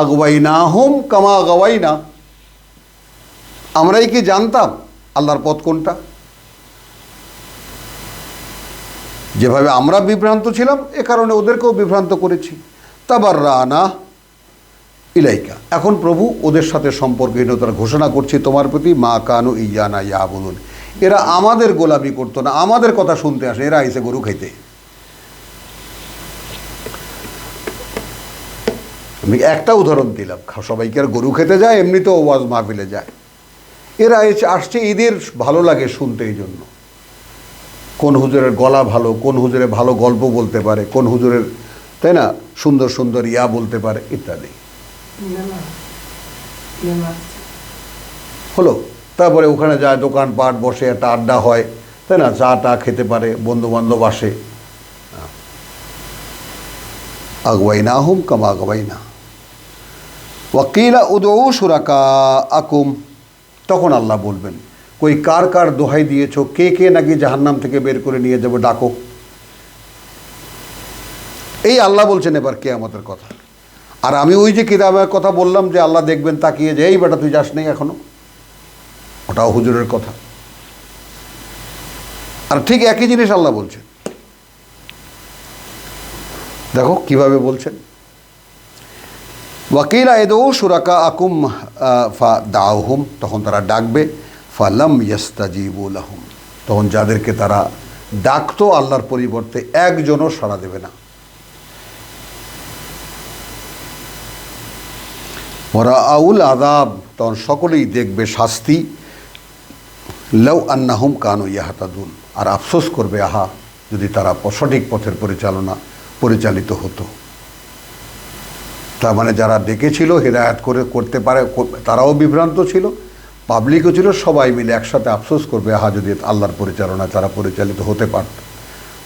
আগওয়াইনাহুম কামা গাওয়াইনা, আমরাই কি জানতাম আল্লাহর পথ কোনটা? যেভাবে আমরা বিভ্রান্ত ছিলাম, এ কারণে ওদেরকেও বিভ্রান্ত করেছি। তাবাররানা ইলাইকা, এখন প্রভু ওদের সাথে সম্পর্কহীনতার ঘোষণা করছি তোমার প্রতি। মা কানু ইয়ানা ইয়াবুদুন, এরা আমাদের গোলামি করতো না, আমাদের কথা শুনতে আসে, এরা আইসে গরু খাইতে। আমি একটা উদাহরণ দিলাম, সবাইকে আর গরু খেতে যায়, এমনিতেও ওয়াজ মাহফিলে যায়। এরা আসছে ঈদের ভালো লাগে শুনতে, এই জন্য কোন হুজুরের গলা ভালো, কোন হুজুরে ভালো গল্প বলতে পারে, কোন হুজুরের, তাই না, সুন্দর সুন্দর ইয়া বলতে পারে, ইত্যাদি হলো। তারপরে ওখানে যায়, দোকানপাট বসে, একটা আড্ডা হয়, তাই না, চা টা খেতে পারে, বন্ধু বান্ধব আসে। আগওয়াইনাহুম কামা আগওয়াইনা ওয়াকিলা উদউ শুরাকাআকুম, তখন আল্লাহ বলবেন, কই কার কার দোহাই দিয়েছো, কে কে নাকি জাহান্নাম থেকে বের করে নিয়ে যাবো, ডাকো। এই আল্লাহ বলছেন এবার কিয়ামতের কথা। আর আমি ওই যে কিতাবের কথা বললাম যে আল্লাহ দেখবেন তাকিয়ে, যে এই বেটা তুই যাস নেই এখনো, ওটাও হুজুরের কথা। আর ঠিক একই জিনিস আল্লাহ বলছেন, দেখো কিভাবে বলছেন। ওয়াকিলা এদৌ সুরাকা আকুম ফা দাউহুম, তখন তারা ডাকবে, ফালাম ইয়াস্তাজিবু লাহুম, তখন যাদেরকে তারা ডাকতো আল্লাহর পরিবর্তে একজনও সাড়া দেবে না। ওরা আউল আযাব, তখন সকলেই দেখবে শাস্তি। লাউ আন্নাহুম কানু ইয়াহতাদুন, আর আফসোস করবে, আহা যদি তারা সঠিক পথের পরিচালিত হতো। তার মানে যারা ডেকেছিল হেদায়েত করতে পারে, তারাও বিভ্রান্ত ছিল, পাবলিকও ছিল, সবাই মিলে একসাথে আফসোস করবে, আহা যদি আল্লাহর পরিচালনায় তারা পরিচালিত হতে পারত,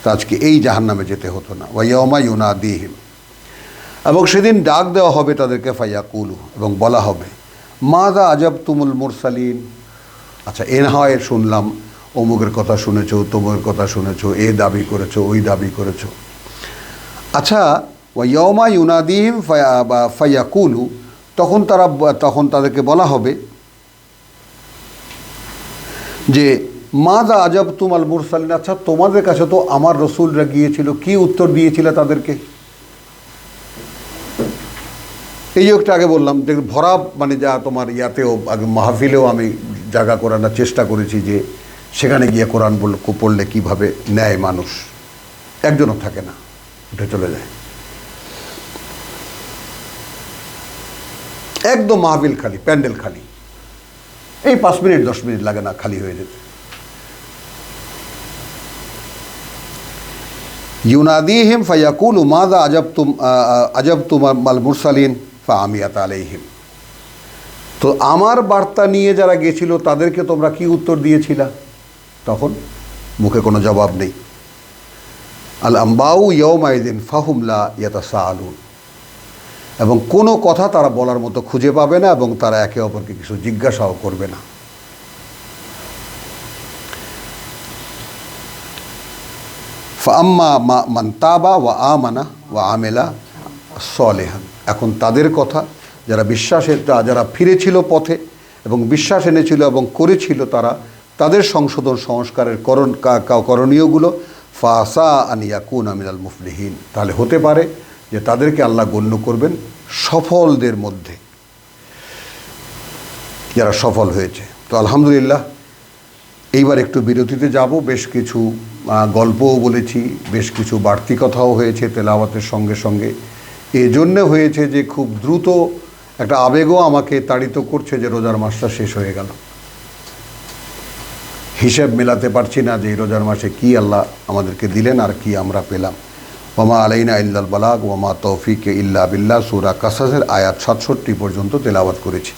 তা আজকে এই জাহান্নামে যেতে হতো না। ওয়াইয়াউমা ইউনাদিহিম, এবং সেদিন ডাক দেওয়া হবে তাদেরকে, ফায়াকুলু, এবং বলা হবে, মাযা আজাবতুমুল মুরসালিন, আচ্ছা এ না হয় শুনলাম অমুকের কথা শুনেছো, তমুকের কথা শুনেছো, এ দাবি করেছো, ওই দাবি করেছো। আচ্ছা, ওয়াইয়াউমা ইউনাদিহিম ফায়াকুলু, তখন তাদেরকে বলা হবে যে মাযা আজাবতুম আল মুরসালিন, আচ্ছা তোমাদের কাছে তো আমার রসুলরা গিয়েছিল, কি উত্তর দিয়েছিল তাদেরকে? এই একটা আগে বললাম, দেখ ভরা, মানে যা তোমার ইয়াতেও আগে মাহফিলেও আমি জায়গা করে আনার চেষ্টা করেছি যে সেখানে গিয়ে কোরআন পড়লে কীভাবে নেয় মানুষ, একজনও থাকে না, উঠে চলে যায়। একদম মাহফিল খালি, প্যান্ডেল খালি, এই 5 মিনিট 10 মিনিট লাগে না খালি হয়ে যেতে। ইউনাদিহিম ফায়াকুলু মাযা আজাবতুম আল মুরসালিন ফাআমিয়াত আলাইহিম। তো আমার বার্তা নিয়ে যারা গেছিল তাদেরকে তোমরা কি উত্তর দিয়েছিলা? তখন মুখে কোনো জবাব নেই। আল আম্বাউ ইয়াউমাইদিন ফাহুম লা ইয়াতাসাআলুন। এবং কোনো কথা তারা বলার মতো খুঁজে পাবে না এবং তারা একে অপরকে কিছু জিজ্ঞাসাও করবে না। ফাআম্মা মান তাবা ওয়া আমানা ওয়া আমিলা সালিহান। এখন তাদের কথা, যারা ফিরেছিল পথে এবং বিশ্বাস এনেছিল এবং করেছিল, তাদের সংশোধন সংস্কারের করণীয়গুলো ফাসা আন ইয়াকুনা মিনাল মুফলিহিন। তাহলে হতে পারে যে তাদেরকে আল্লাহ গণ্য করবেন সফলদের মধ্যে, যারা সফল হয়েছে। তো আলহামদুলিল্লাহ, এইবার একটু বিরতিতে যাব। বেশ কিছু গল্পও বলেছি, বেশ কিছু বাড়তি কথাও হয়েছে তেলাওয়াতের সঙ্গে সঙ্গে। এজন্যে হয়েছে যে খুব দ্রুত একটা আবেগও আমাকে তাড়িত করছে যে রোজার মাসটা শেষ হয়ে গেল। হিসেব মেলাতে পারছি না যে এই রোজার মাসে কি আল্লাহ আমাদেরকে দিলেন আর কি আমরা পেলাম। ওয়ামা আলাইনা ইল্লাল বালাগ ওয়ামা তৌফিক ইল্লা বিল্লাহ। সূরা কাসাসের আয়াত 67 পর্যন্ত তেলাওয়াত করেছি।